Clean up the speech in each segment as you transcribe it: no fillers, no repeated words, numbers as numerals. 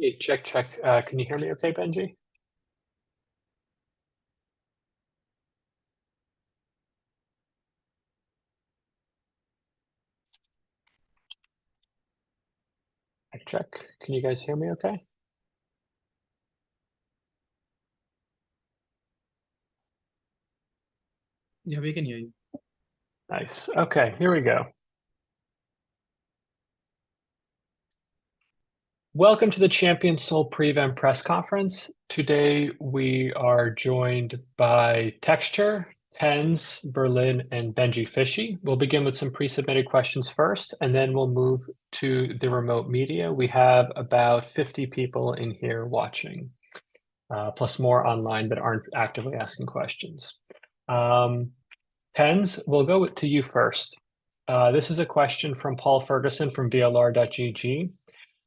Hey, check, check. Can you hear me okay, Benji? Check, check. Can you guys hear me okay? Yeah, we can hear you. Nice. Okay, here we go. Welcome to the Champions Seoul pre-event press conference. Today we are joined by Texture, TenZ, BerLIN, and benjyfishy. We'll begin with some pre-submitted questions first, and then we'll move to the remote media. We have about 50 people in here watching, plus more online that aren't actively asking questions. TenZ, we'll go to you first. This is a question from Paul Ferguson from VLR.GG.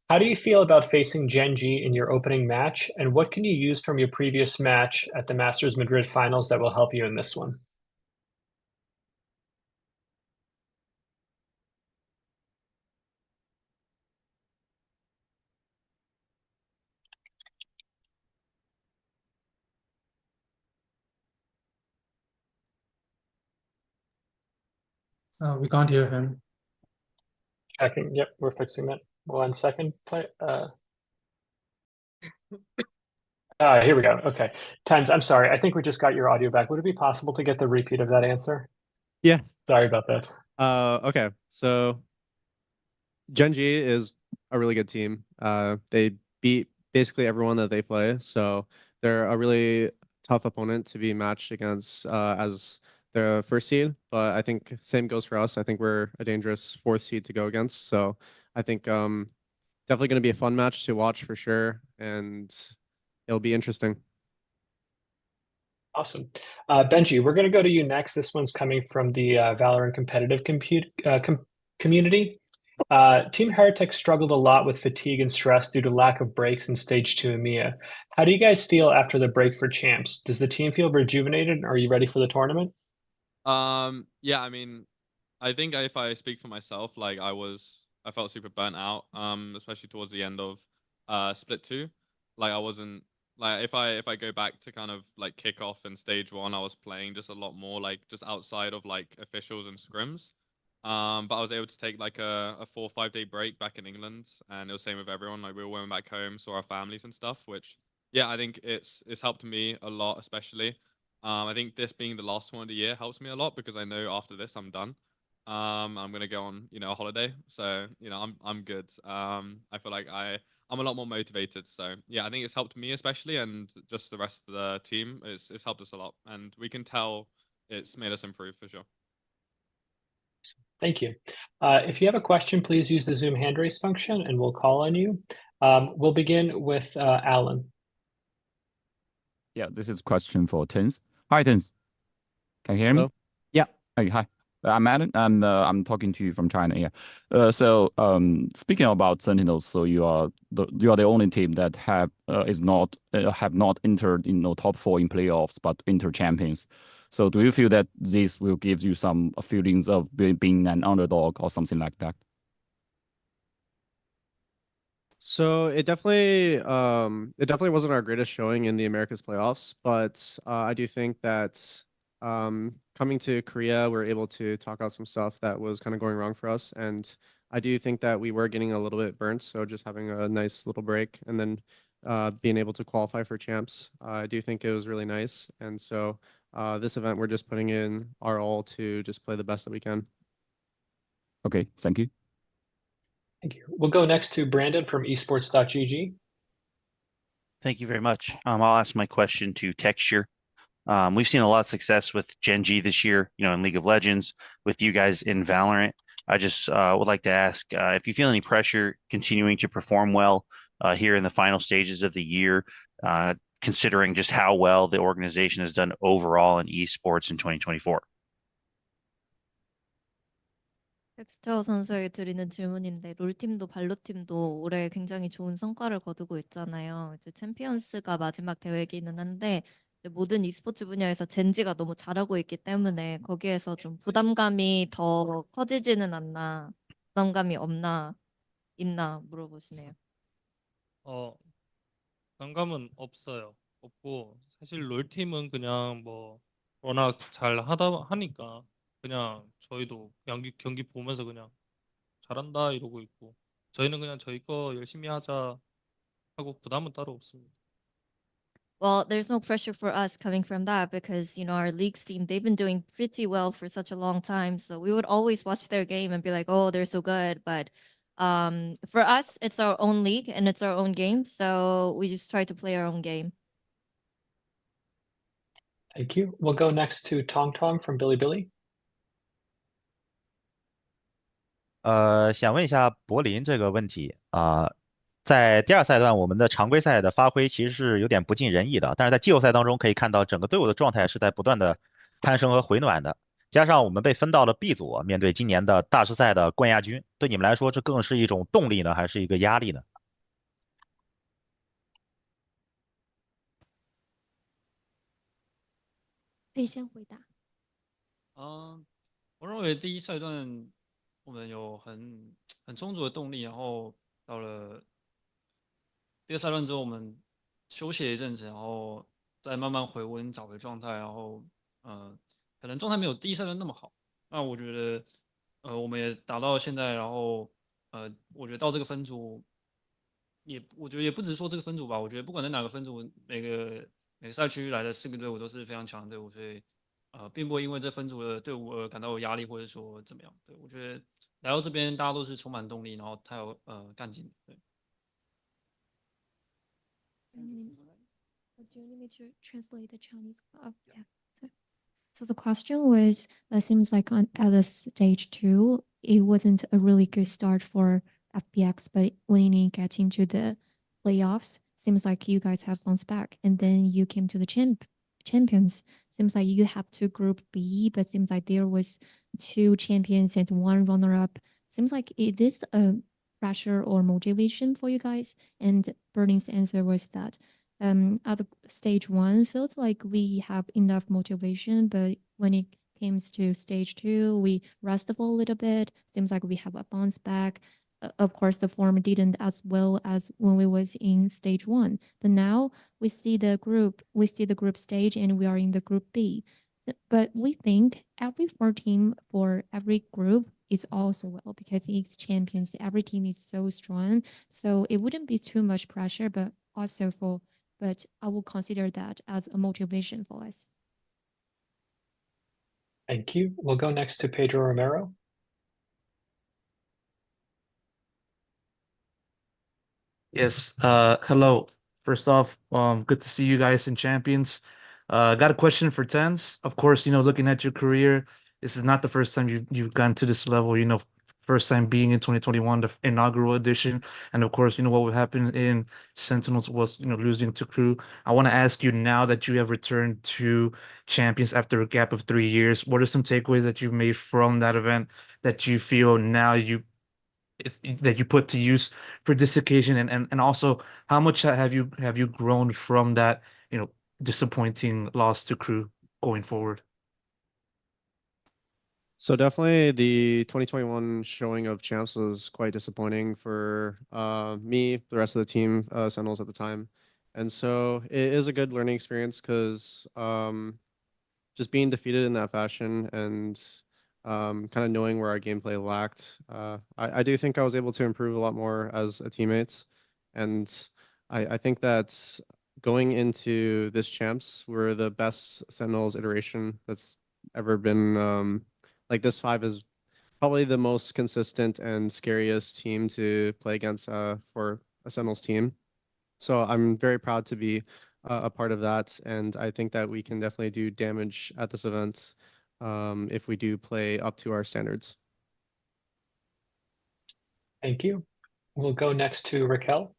How do you feel about facing Gen.G in your opening match, and what can you use from your previous match at the Masters Madrid finals that will help you in this one? We can't hear him. Checking. Yep, we're fixing that. 1 second. Play. Here we go. Okay. TenZ, I'm sorry. I think we just got your audio back. Would it be possible to get the repeat of that answer? Yeah. Sorry about that. Okay. So Gen.G is a really good team. They beat basically everyone that they play, so they're a really tough opponent to be matched against as the first seed. But I think same goes for us. I think we're a dangerous fourth seed to go against. So I think definitely going to be a fun match to watch for sure, and it'll be interesting. Awesome. Benji, we're going to go to you next. This one's coming from the VALORANT competitive community. Team Heretics struggled a lot with fatigue and stress due to lack of breaks in Stage 2 EMEA. How do you guys feel after the break for Champs? Does the team feel rejuvenated, and are you ready for the tournament? Yeah, I mean, I think if I speak for myself, like I felt super burnt out, especially towards the end of Split 2. Like I wasn't like if I go back to kind of like kickoff and Stage 1, I was playing just a lot more like just outside of like officials and scrims. But I was able to take like a 4 or 5 day break back in England, and it was same with everyone. Like we all went back home, saw our families and stuff, which yeah, I think it's helped me a lot, especially. I think this being the last one of the year helps me a lot because I know after this I'm done. I'm gonna go on, a holiday, so I'm good. I feel like I'm a lot more motivated. So yeah, I think it's helped me especially, and just the rest of the team. It's helped us a lot, and we can tell it's made us improve for sure. Thank you. If you have a question, please use the Zoom hand raise function, and we'll call on you. We'll begin with Alan. Yeah, this is a question for TenZ. Hi, TenZ. Can you hear me? Yeah. Hey, hi. I'm Alan. I'm talking to you from China. Yeah. Speaking about Sentinels, so you are the only team that have not entered in top 4 in playoffs, but enter champions. So do you feel that this will give you some feelings of being an underdog or something like that? So it definitely wasn't our greatest showing in the Americas playoffs, but I do think that coming to Korea, we are able to talk out some stuff that was kind of going wrong for us, and I do think that we were getting a little bit burnt. So just having a nice little break and then being able to qualify for champs, I do think it was really nice. And so this event, we're just putting in our all to just play the best that we can. Okay, thank you. Thank you. We'll go next to Brandon from esports.gg. Thank you very much. I'll ask my question to Texture. We've seen a lot of success with Gen.G this year, in League of Legends, with you guys in Valorant. I just would like to ask if you feel any pressure continuing to perform well here in the final stages of the year, considering just how well the organization has done overall in esports in 2024. 텍스처 선수에게 드리는 질문인데 롤팀도 발로팀도 올해 굉장히 좋은 성과를 거두고 있잖아요. 이제 챔피언스가 마지막 대회이기는 한데 모든 e스포츠 분야에서 젠지가 너무 잘하고 있기 때문에 거기에서 좀 부담감이 더 커지지는 않나, 부담감이 있나 물어보시네요. 부담감은 없어요. 없고 사실 롤팀은 그냥 뭐 워낙 잘 하다 하니까 그냥 저희도 경기 보면서 그냥 잘한다 이러고 있고 저희는 그냥 저희 거 열심히 하자 하고 부담은 따로 없습니다. Well, there's no pressure for us coming from that because, you know, our leagues team, they've been doing pretty well for such a long time. So we would always watch their game and be like, oh, they're so good. But for us, it's our own league and it's our own game. So we just try to play our own game. Thank you. We'll go next to Tong Tong from Bilibili. 想问一下柏林这个问题在第二赛段我们的常规赛的发挥其实是有点不尽人意的，但是在季后赛当中可以看到整个队伍的状态是在不断的攀升和回暖的，加上我们被分到了 B 组，面对今年的大师赛的冠亚军，对你们来说这更是一种动力呢，还是一个压力呢？可以先回答。我认为第一赛段我们有很充足的动力，然后到了第二赛段之后，我们休息了一阵子，然后再慢慢回温，找回状态，然后可能状态没有第一赛段那么好。那我觉得我们也打到现在，然后我觉得到这个分组我觉得也不只是说这个分组吧，我觉得不管在哪个分组，每个赛区来的4个队伍都是非常强的队伍，所以并不会因为这分组的队伍而感到有压力，或者说怎么样。对，我觉得来到这边大家都是充满动力，然后太有干劲。对。Do you need me to translate the Chinese? Yeah. So the question was, it seems like at the stage 2, it wasn't a really good start for FPX, but when you get into the playoffs, seems like you guys have bounced back, and then you came to the champions. Seems like you have to group B, but seems like there was 2 champions and 1 runner-up. Seems like it is a pressure or motivation for you guys. And BerLIN's answer was that at the stage 1, feels like we have enough motivation, but when it comes to stage 2, we rest a little bit. Seems like we have a bounce back. Of course, the form didn't as well as when we was in stage 1, but now we see the group stage and we are in the group B. But we think every 4 team for every group is also well because it's champions. Every team is so strong, so it wouldn't be too much pressure, but I will consider that as a motivation for us. Thank you. We'll go next to Pedro Romero. Yes. Hello. First off, good to see you guys in Champions. Got a question for TenZ. Of course, looking at your career, this is not the first time you've gotten to this level. First time being in 2021, the inaugural edition, and of course, what happened in Sentinels was losing to Crew. I want to ask you, now that you have returned to Champions after a gap of 3 years, what are some takeaways that you made from that event that you feel now that you put to use for this occasion, and also how much have you grown from that disappointing loss to Crew going forward? So definitely the 2021 showing of champs was quite disappointing for me, the rest of the team, Sentinels at the time. And so it is a good learning experience because just being defeated in that fashion and kind of knowing where our gameplay lacked, I do think I was able to improve a lot more as a teammate. And I think that going into this champs, we're the best Sentinels iteration that's ever been. Like this 5 is probably the most consistent and scariest team to play against for a Sentinels team. So I'm very proud to be a part of that. And I think that we can definitely do damage at this event if we do play up to our standards. Thank you. We'll go next to Raquel.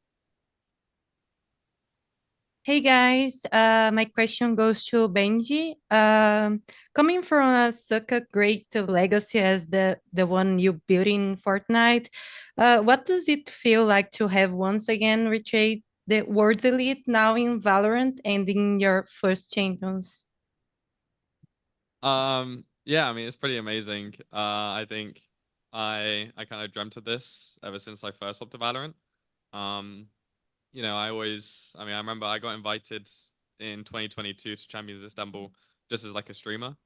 Hey guys, my question goes to Benji. Coming from such a great legacy as the one you built in Fortnite, what does it feel like to have once again reached the World Elite now in Valorant and in your first Champions? Yeah, I mean, it's pretty amazing. I think I kind of dreamt of this ever since I first hopped to Valorant. you know, I remember I got invited in 2022 to Champions Istanbul just as like a streamer.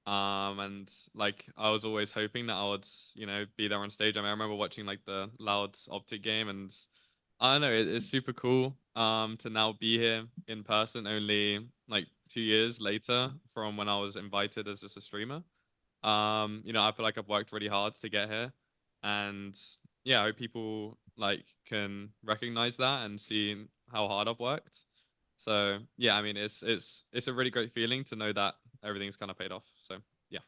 And like I was always hoping that I would, you know, be there on stage. I mean, I remember watching like the Loud Optic game, and I don't know, it's super cool to now be here in person only like 2 years later from when I was invited as just a streamer. You know, I feel like I've worked really hard to get here, and yeah, I hope people like can recognize that and see how hard I've worked. So yeah, I mean, it's a really great feeling to know that everything's kind of paid off. So yeah.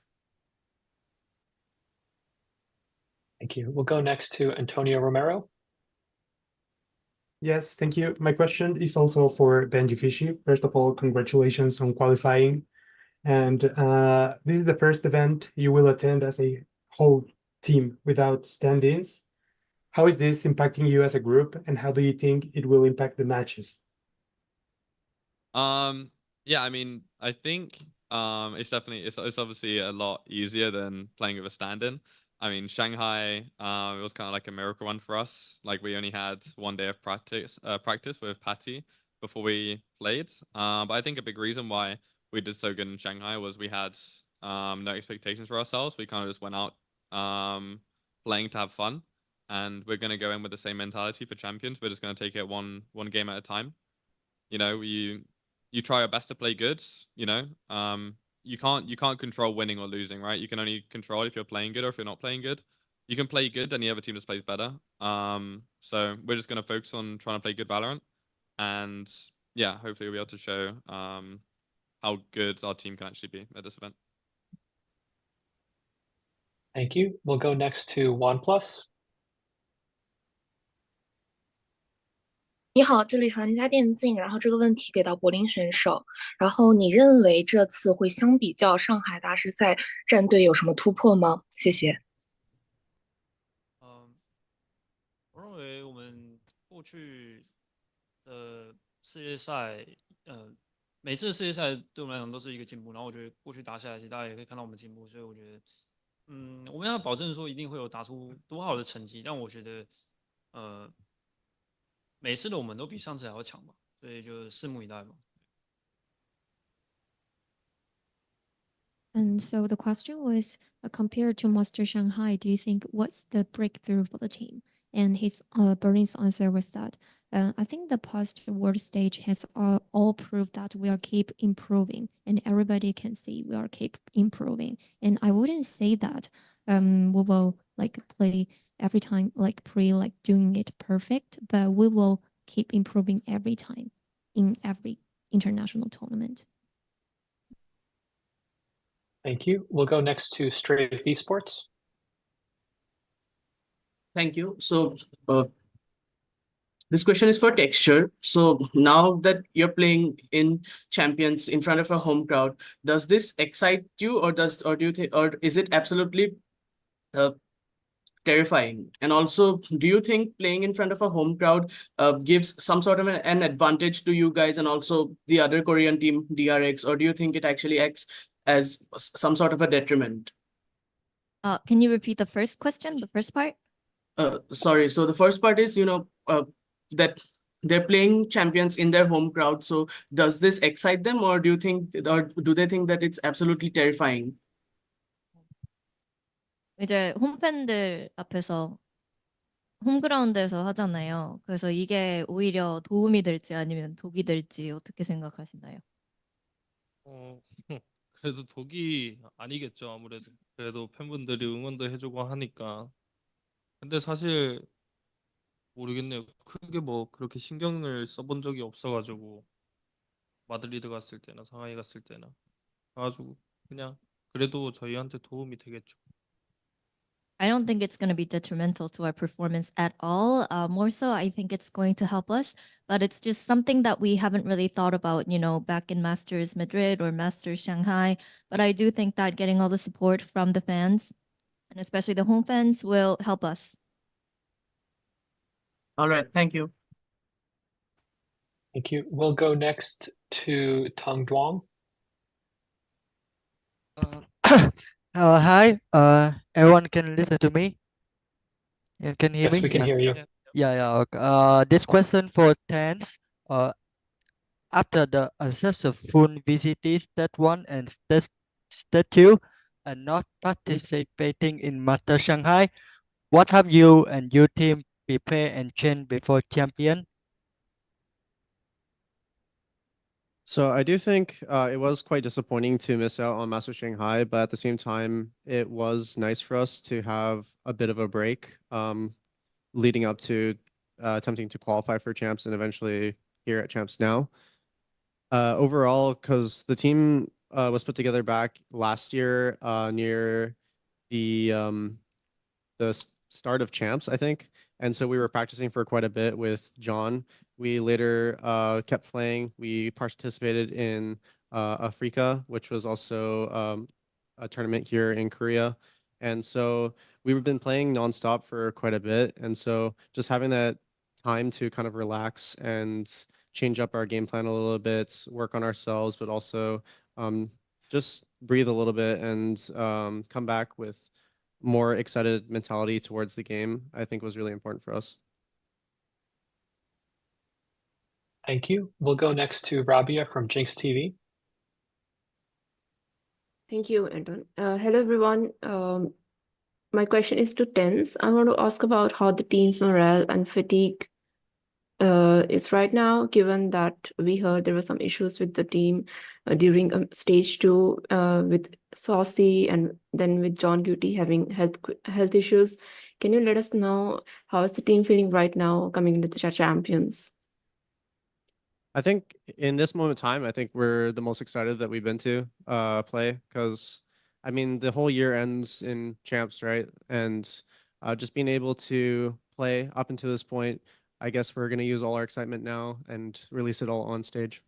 Thank you. We'll go next to Antonio Romero. Yes, thank you. My question is also for benjyfishy. First of all, congratulations on qualifying. And this is the first event you will attend as a whole team without stand-ins. How is this impacting you as a group, and how do you think it will impact the matches? Yeah, I mean, I think it's definitely it's obviously a lot easier than playing with a stand-in. I mean, Shanghai, it was kind of like a miracle run for us. Like we only had 1 day of practice with Patty before we played. But I think a big reason why we did so good in Shanghai was we had no expectations for ourselves. We kind of just went out playing to have fun, and we're gonna go in with the same mentality for Champions. We're just gonna take it one game at a time. You know, you try your best to play good. You know, you can't control winning or losing, right? You can only control if you're playing good or if you're not playing good. You can play good and the other team just plays better. So we're just gonna focus on trying to play good Valorant, and yeah, hopefully we'll be able to show how good our team can actually be at this event. Thank you. We'll go next to OnePlus. 你好，这里是玩家电竞，然后这个问题给到柏林选手，然后你认为这次会相比较上海大师赛战队有什么突破吗？谢谢。我认为我们过去的世界赛，每次的世界赛对我们来讲都是一个进步，然后我觉得过去打下来，其实大家也可以看到我们进步，所以我觉得，我们要保证说一定会有打出多好的成绩，但我觉得，每次的我们都比上次还要强吧，所以就拭目以待吧。And so the question was, compared to Master Shanghai, do you think what's the breakthrough for the team? And his BerLIN's answer was that I think the past world stage has all proved that we are keep improving, and everybody can see we are keep improving. And I wouldn't say that we will like play every time like doing it perfect, but we will keep improving every time in every international tournament. Thank you. We'll go next to Strafe Esports. Thank you. So this question is for Texture. So now that you're playing in Champions in front of a home crowd, does this excite you, or do you think, or is it absolutely terrifying? And also, do you think playing in front of a home crowd gives some sort of an advantage to you guys and also the other Korean team, DRX, or do you think it actually acts as some sort of a detriment? Can you repeat the first question, the first part? Sorry. So the first part is, that they're playing Champions in their home crowd. So does this excite them, or do they think that it's absolutely terrifying? 이제 홈팬들 앞에서 홈그라운드에서 하잖아요. 그래서 이게 오히려 도움이 될지 아니면 독이 될지 어떻게 생각하시나요? 그래도 독이 아니겠죠. 아무래도 그래도 팬분들이 응원도 해주고 하니까. 근데 사실 모르겠네요. 크게 뭐 그렇게 신경을 써본 적이 없어가지고 마드리드 갔을 때나 상하이 갔을 때나 가지고 그냥 그래도 저희한테 도움이 되겠죠. I don't think it's going to be detrimental to our performance at all. More so, I think it's going to help us, but it's just something that we haven't really thought about, back in Masters Madrid or Masters Shanghai. But I do think that getting all the support from the fans, and especially the home fans, will help us. All right. Thank you. Thank you. We'll go next to Tong Duong. Hi, everyone can listen to me and can hear me? Yes, we can hear you. This question for TenZ. After the successful VCT Stage 1 and Stage 2 and not participating in Master Shanghai, what have you and your team prepared and trained before champion? So I do think it was quite disappointing to miss out on Master Shanghai, but at the same time, it was nice for us to have a bit of a break leading up to attempting to qualify for champs and eventually here at champs now. Overall, because the team was put together back last year near the start of champs, I think. And so we were practicing for quite a bit with John. We later kept playing. We participated in Africa, which was also a tournament here in Korea. And so we've been playing nonstop for quite a bit. And so just having that time to kind of relax and change up our game plan a little bit, work on ourselves, but also just breathe a little bit and come back with more excited mentality towards the game, I think was really important for us. Thank you. We'll go next to Rabia from Jinx TV. Thank you, Anton. Hello, everyone. My question is to TenZ. I want to ask about how the team's morale and fatigue is right now, given that we heard there were some issues with the team during stage 2 with Saucy and then with Gen.G having health issues. Can you let us know how is the team feeling right now coming into the champions? I think in this moment in time, I think we're the most excited that we've been to play because, I mean, the whole year ends in champs, right? And just being able to play up until this point, I guess we're going to use all our excitement now and release it all on stage.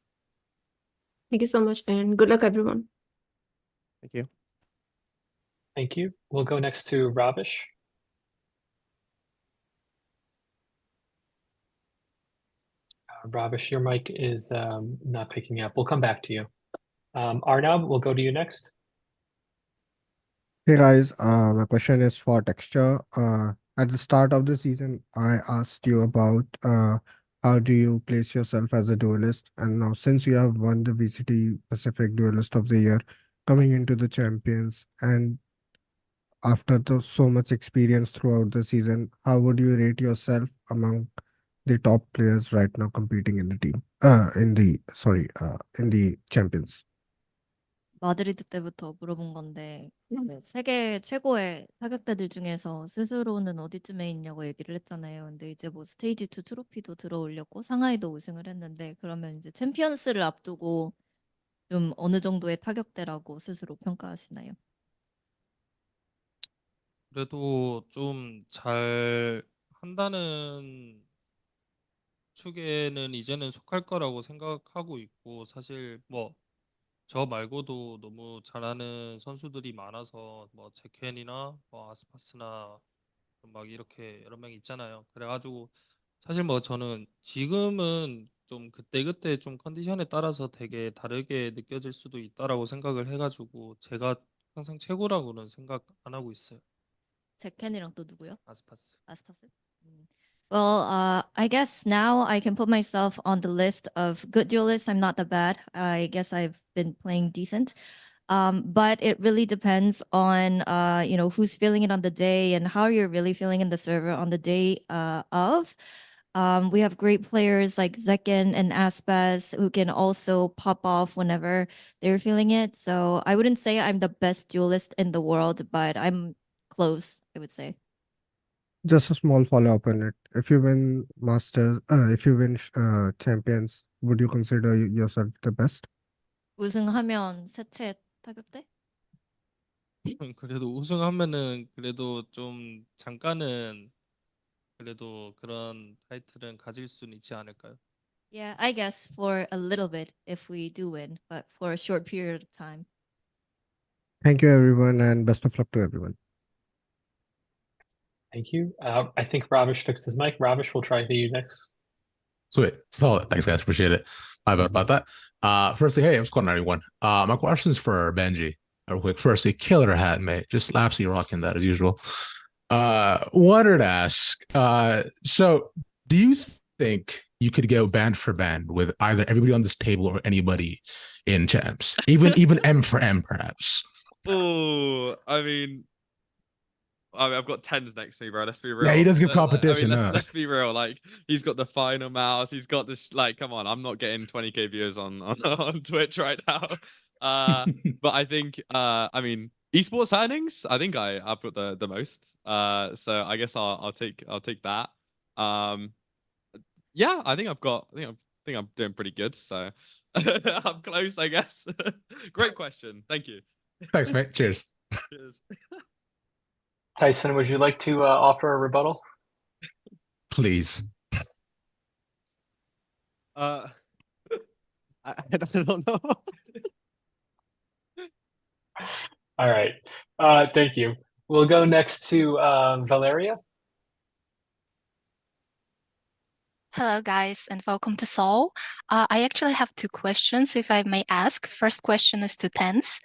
Thank you so much and good luck, everyone. Thank you. Thank you. We'll go next to Ravish. Ravish, your mic is not picking up. We'll come back to you. Arnab, we'll go to you next. Hey guys, my question is for Texture. At the start of the season, I asked you about how do you place yourself as a duelist, and now since you have won the VCT Pacific Duelist of the Year, coming into the champions, and after so much experience throughout the season, how would you rate yourself among the top players right now competing in the team? In the champions. 마드리드 때부터 물어본 건데 세계 최고의 타격대들 중에서 스스로는 어디쯤에 있냐고 얘기를 했잖아요. 근데 이제 뭐 스테이지 2 트로피도 들어올렸고 상하이도 우승을 했는데 그러면 이제 챔피언스를 앞두고 좀 어느 정도의 타격대라고 스스로 평가하시나요? 그래도 좀 잘 한다는 축에는 이제는 속할 거라고 생각하고 있고 사실 뭐 저 말고도 너무 잘하는 선수들이 많아서 뭐 제켄이나 뭐 아스파스나 막 이렇게 여러 명 있잖아요. 그래가지고 사실 뭐 저는 지금은 좀 그때 좀 컨디션에 따라서 되게 다르게 느껴질 수도 있다라고 생각을 해가지고 제가 항상 최고라고는 생각 안 하고 있어요. 제켄이랑 또 누구요? 아스파스. 아스파스? Well, I guess now I can put myself on the list of good duelists. I'm not that bad. I guess I've been playing decent. But it really depends on, you know, who's feeling it on the day and how you're really feeling in the server on the day of. We have great players like Zekken and Aspas who can also pop off whenever they're feeling it. So I wouldn't say I'm the best duelist in the world, but I'm close, I would say. Just a small follow-up on it. If you win Masters, if you win champions, would you consider yourself the best? 우승하면 셋째 타격대? 그래도 우승하면은 그래도 좀 잠깐은 그래도 그런 타이틀은 가질 수는 있지 않을까요? Yeah, I guess for a little bit if we do win, but for a short period of time. Thank you, everyone, and best of luck to everyone. Thank you. I think Ravish fixed his mic. Ravish, we'll try to you next. Sweet. Solid. Thanks, guys. Appreciate it. My bad about that. Firstly, hey, what's going on, everyone? My question is for Benji. Real quick. Firstly, killer hat, mate. Just absolutely rocking that as usual. Wanted to ask, so do you think you could go band for band with either everybody on this table or anybody in champs, even M for M, perhaps? Oh, I mean, I've got TenZ next to me, bro. Let's be real. Yeah, he does give competition. Let's be real. Like, he's got the final mouse. He's got this. Like, come on, I'm not getting 20K viewers on Twitch right now. But I think, I mean, esports earnings. I think I've got the most. So I guess I'll take that. Yeah, I think I'm doing pretty good. So I'm close, I guess. Great question. Thank you. Thanks, mate. Cheers. Cheers. Tyson, would you like to offer a rebuttal? Please. I don't know. All right. Thank you. We'll go next to Valeria. Hello, guys, and welcome to Seoul. I actually have two questions, if I may ask. First question is to TenZ.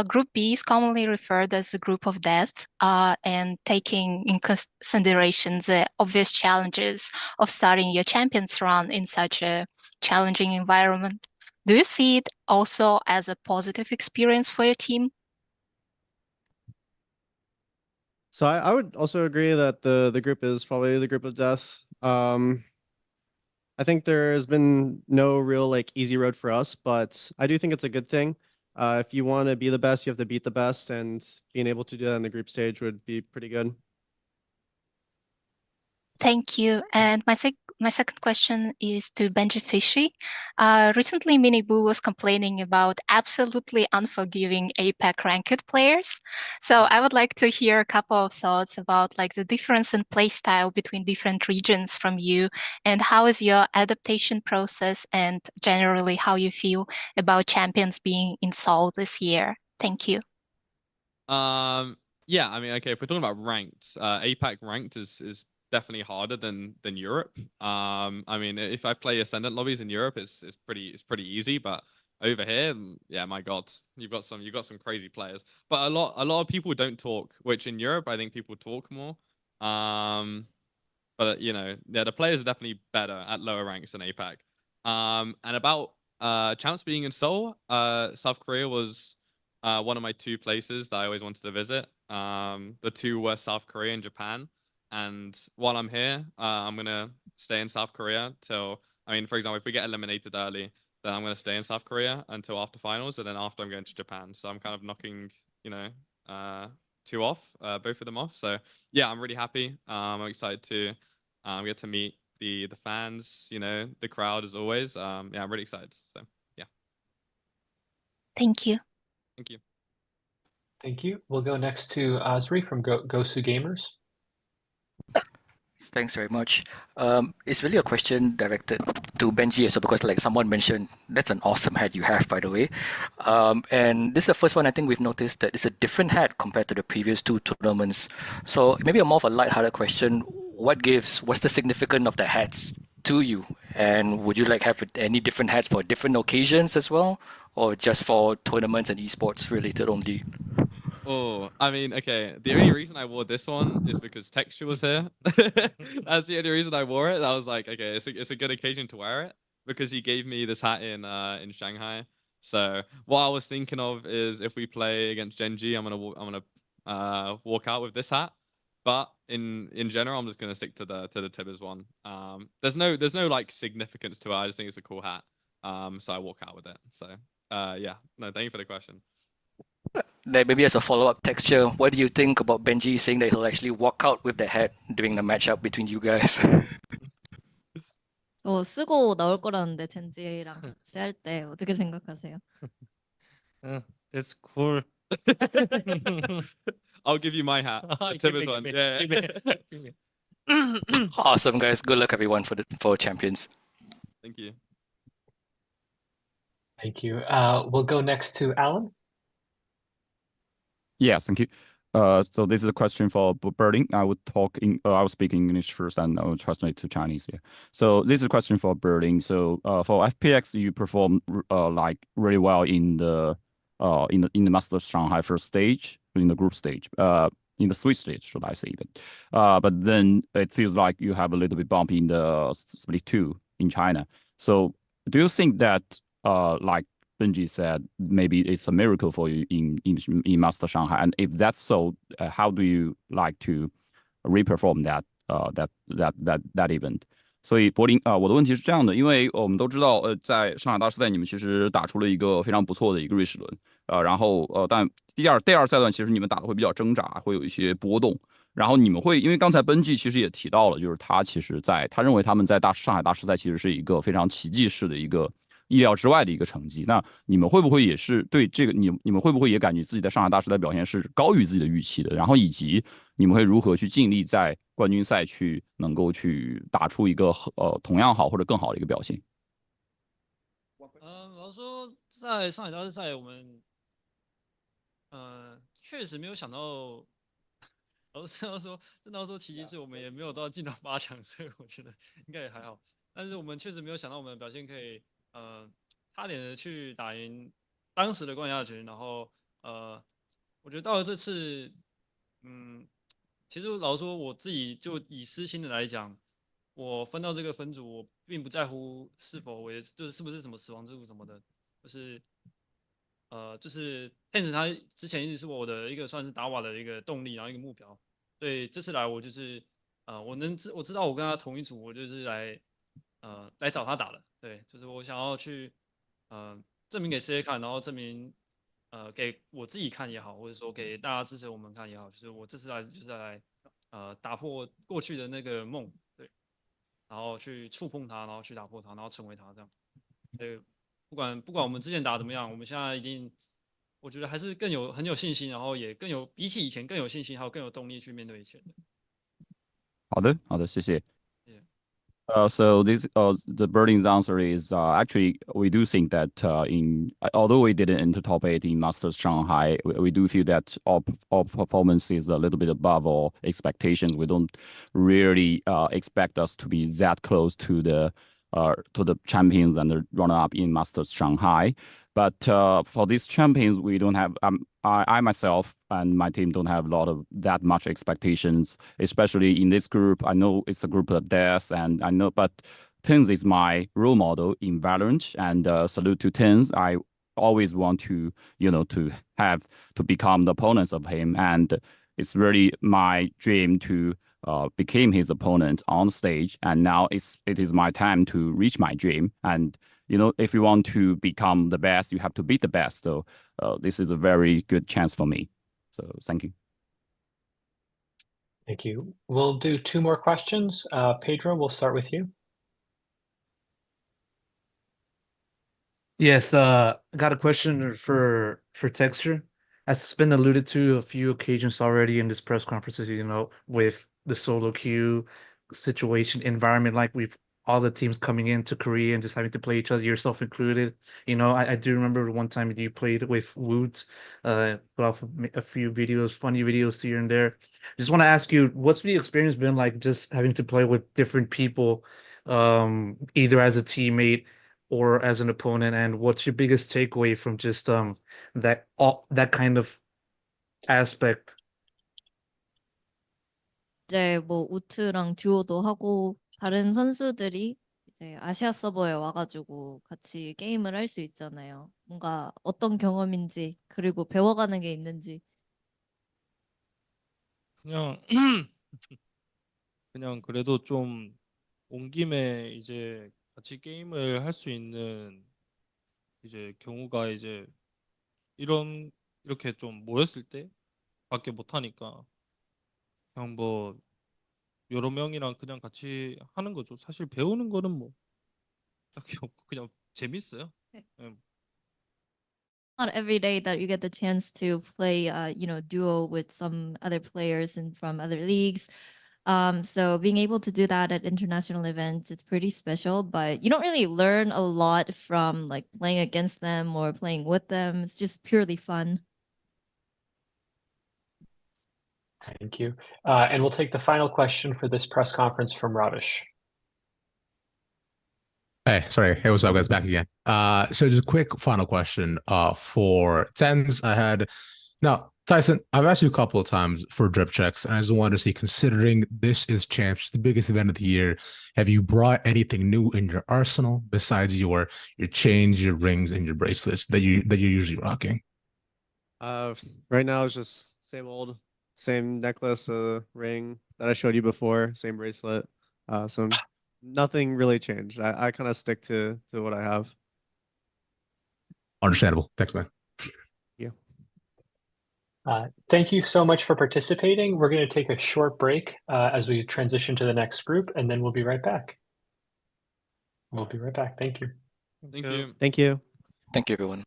Group B is commonly referred as a group of death, and taking in consideration the obvious challenges of starting your champions run in such a challenging environment. Do you see it also as a positive experience for your team? So I would also agree that the group is probably the group of death. I think there has been no real like easy road for us, but I do think it's a good thing. If you want to be the best, you have to beat the best, and being able to do that in the group stage would be pretty good. Thank you. And my second question is to benjyfishy. Recently, Miniboo was complaining about absolutely unforgiving APAC ranked players. So I would like to hear a couple of thoughts about like the difference in playstyle between different regions from you, and how is your adaptation process, and generally how you feel about champions being in Seoul this year. Thank you. Yeah, I mean, okay, if we're talking about ranked, APAC ranked is definitely harder than Europe. I mean, if I play Ascendant lobbies in Europe, it's pretty easy, but over here, yeah, my God, you've got some crazy players. But a lot of people don't talk, which in Europe I think people talk more. But you know, yeah, the players are definitely better at lower ranks than APAC. And about champs being in Seoul, South Korea was one of my two places that I always wanted to visit. The two were South Korea and Japan. And while I'm here, I'm going to stay in South Korea till, I mean, for example, if we get eliminated early, then I'm going to stay in South Korea until after finals. And then after I'm going to Japan. So I'm kind of knocking, you know, two off, both of them off. So yeah, I'm really happy. I'm excited to get to meet the fans, you know, the crowd as always. Yeah, I'm really excited. So yeah. Thank you. Thank you. Thank you. We'll go next to Asri from Gosu Gamers. Thanks very much. It's really a question directed to Benji also, because like someone mentioned, that's an awesome hat you have, by the way. And this is the first one I think we've noticed that it's a different hat compared to the previous two tournaments. So maybe a more of a lighthearted question. What's the significance of the hats to you? And would you like have any different hats for different occasions as well? Or just for tournaments and esports related only? Oh, I mean, okay. The only reason I wore this one is because Texture was here. That's the only reason I wore it. I was like, okay, it's a good occasion to wear it, because he gave me this hat in Shanghai. So what I was thinking of is if we play against Gen.G, I'm gonna walk out with this hat. But in general, I'm just gonna stick to the Tibbers one. There's no like significance to it. I just think it's a cool hat. So I walk out with it. So yeah, no, thank you for the question. Maybe as a follow-up, Texture, what do you think about Benji saying that he'll actually walk out with the hat during the matchup between you guys? 저 쓰고 나올 거라는데 젠지랑 같이 할 때 어떻게 생각하세요? That's cool. I'll give you my hat. The Tibbers one. Yeah. Awesome, guys. Good luck, everyone, for champions. Thank you. Thank you. We'll go next to Alan. Yes, thank you. So this is a question for BerLIN. I would speak English first, and I will translate to Chinese here. So this is a question for BerLIN. So for FPX, you performed like really well in the Masters Shanghai first stage, in the group stage. in the Swiss league, should I say? But then it feels like you have a little bit bump in the split 2 in China. So do you think that like Benji said, maybe it's a miracle for you in Master Shanghai? And if that's so, how do you like to reperform that event? 所以柏林我的问题是这样的，因为我们都知道在上海大师赛你们其实打出了一个非常不错的一个瑞士轮，然后但第二赛段其实你们打的会比较挣扎，会有一些波动。然后你们会，因为刚才Benji其实也提到了，就是他其实他认为他们在上海大师赛其实是一个非常奇迹式的一个意料之外的一个成绩。那你们会不会也是对这个你们会不会也感觉自己在上海大师赛表现是高于自己的预期的？然后以及你们会如何去尽力在冠军赛去能够去打出一个同样好或者更好的一个表现？老实说，在上海大师赛我们确实没有想到。老师真的要说奇迹是我们也没有到进到8强，所以我觉得应该也还好。但是我们确实没有想到我们的表现可以差点的去打赢当时的冠亚军。然后我觉得到了这次，其实老实说我自己就以私心的来讲，我分到这个分组，我并不在乎是否就是是不是什么死亡之路什么的，就是 TenZ 他之前一直是我的一个算是打瓦的一个动力，然后一个目标。对，这次来我就是我知道我跟他同一组，我就是来找他打的。对，就是我想要去证明给世界看，然后证明给我自己看也好，或者说给大家支持我们看也好，就是我这次来就是来打破过去的那个梦，对，然后去触碰它，然后去打破它，然后成为它这样。对。不管我们之前打怎么样，我们现在一定，我觉得还是很有信心，然后也比起以前更有信心，还有更有动力去面对以前的。好的，谢谢。So this the BerLIN's answer is actually we do think that although we didn't enter top 8 in Masters Shanghai, we do feel that our performance is a little bit above our expectations. We don't really expect us to be that close to the champions and the runner-up in Masters Shanghai. But for these champions, we don't have. I myself and my team don't have that much expectations, especially in this group. I know it's a group of deaths, and I know, but TenZ is my role model in VALORANT, and salute to TenZ. I always want to, to become the opponents of him, and it's really my dream to became his opponent on stage, and now it is my time to reach my dream. And if you want to become the best, you have to beat the best. So this is a very good chance for me. So thank you. Thank you. We'll do 2 more questions. Pedro, we'll start with you. Yes, got a question for Texture. As it's been alluded to a few occasions already in this press conferences, with the solo queue situation environment, like all the teams coming into Korea and just having to play each other, yourself included. I do remember one time you played with Woot, put off a few videos, funny videos here and there. Just want to ask you, what's the experience been like just having to play with different people, either as a teammate or as an opponent, and what's your biggest takeaway from just that kind of aspect? 이제 뭐 우트랑 듀오도 하고 다른 선수들이 이제 아시아 서버에 와가지고 같이 게임을 할 수 있잖아요. 뭔가 어떤 경험인지 그리고 배워가는 게 있는지. 그냥 그래도 좀 온 김에 이제 같이 게임을 할 수 있는 이제 경우가 이제 이렇게 좀 모였을 때 밖에 못 하니까 그냥 뭐 여러 명이랑 그냥 같이 하는 거죠. 사실 배우는 거는 뭐 딱히 없고 그냥 재밌어요. Not every day that you get the chance to play, duo with some other players and from other leagues. So being able to do that at international events, it's pretty special, but you don't really learn a lot from like playing against them or playing with them. It's just purely fun. Thank you. And we'll take the final question for this press conference from Ravish. Hey, sorry. Hey, what's up, guys? Back again. So just a quick final question for TenZ. Now, Tyson, I've asked you a couple of times for drip checks, and I just wanted to see, considering this is Champs, the biggest event of the year, have you brought anything new in your arsenal besides your chains, your rings, and your bracelets that you're usually rocking? Right now it's just same necklace, ring that I showed you before, same bracelet. So nothing really changed. I kind of stick to what I have. Understandable. Thanks, man. Thank you so much for participating. We're going to take a short break as we transition to the next group, and then we'll be right back. We'll be right back. Thank you. Thank you. Thank you. Thank you, everyone.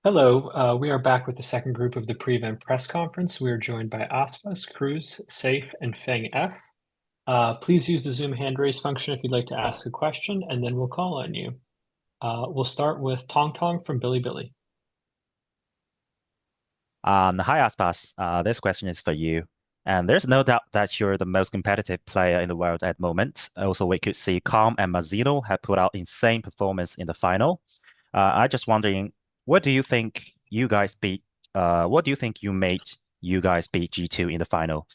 Hello, we are back with the second group of the pre-event press conference. We are joined by aspas, crws, Sayf, and FengF. Please use the Zoom hand raise function if you'd like to ask a question, and then we'll call on you. We'll start with Tong Tong from Billy. Hi, Aspas. This question is for you. And there's no doubt that you're the most competitive player in the world at the moment. Also, we could see Calm and Mazino have put out insane performance in the final. I just wondering, what do you think you guys beat? What do you think you made you guys beat G2 in the final?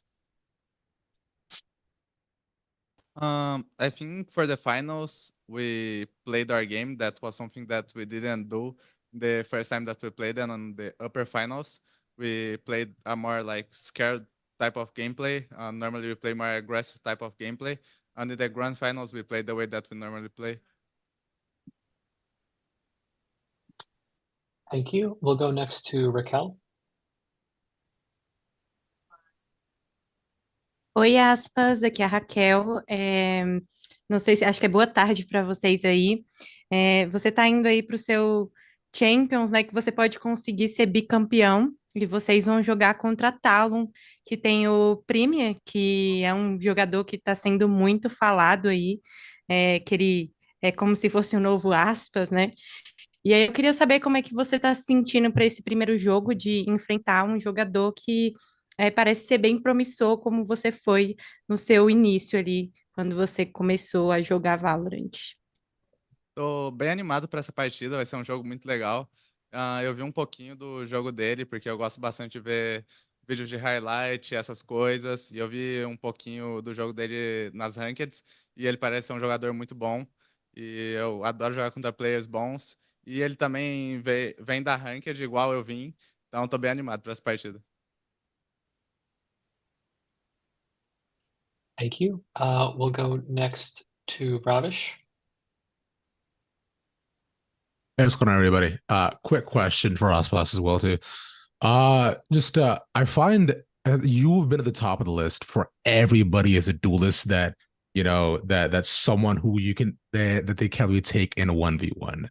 I think for the finals, we played our game. That was something that we didn't do the first time that we played. And on the upper finals, we played a more like scared type of gameplay. Normally we play more aggressive type of gameplay. And in the grand finals, we played the way that we normally play. Thank you. We'll go next to Raquel. Oi, aspas, aqui é a Raquel. Não sei se acho que é boa tarde para vocês aí. Você está indo aí para o seu Champions, né? Que você pode conseguir ser bicampeão e vocês vão jogar contra a Talon, que tem o Premier, que é um jogador que está sendo muito falado aí, que ele é como se fosse o novo aspas, né? E aí eu queria saber como é que você está se sentindo para esse primeiro jogo de enfrentar um jogador que parece ser bem promissor, como você foi no seu início ali, quando você começou a jogar Valorant. Tô bem animado para essa partida, vai ser um jogo muito legal. Eu vi um pouquinho do jogo dele, porque eu gosto bastante de ver vídeos de highlight, essas coisas, e eu vi um pouquinho do jogo dele nas rankeds, e ele parece ser um jogador muito bom, e eu adoro jogar contra players bons, E ele também vem da Ranked, igual eu vim. Então, tô bem animado para essa partida. Thank you. We'll go next to Ravish. Hey, what's going on, everybody? Quick question for aspas as well too. I find you've been at the top of the list for everybody as a duelist that that's someone who you can that they can really take in a 1v1.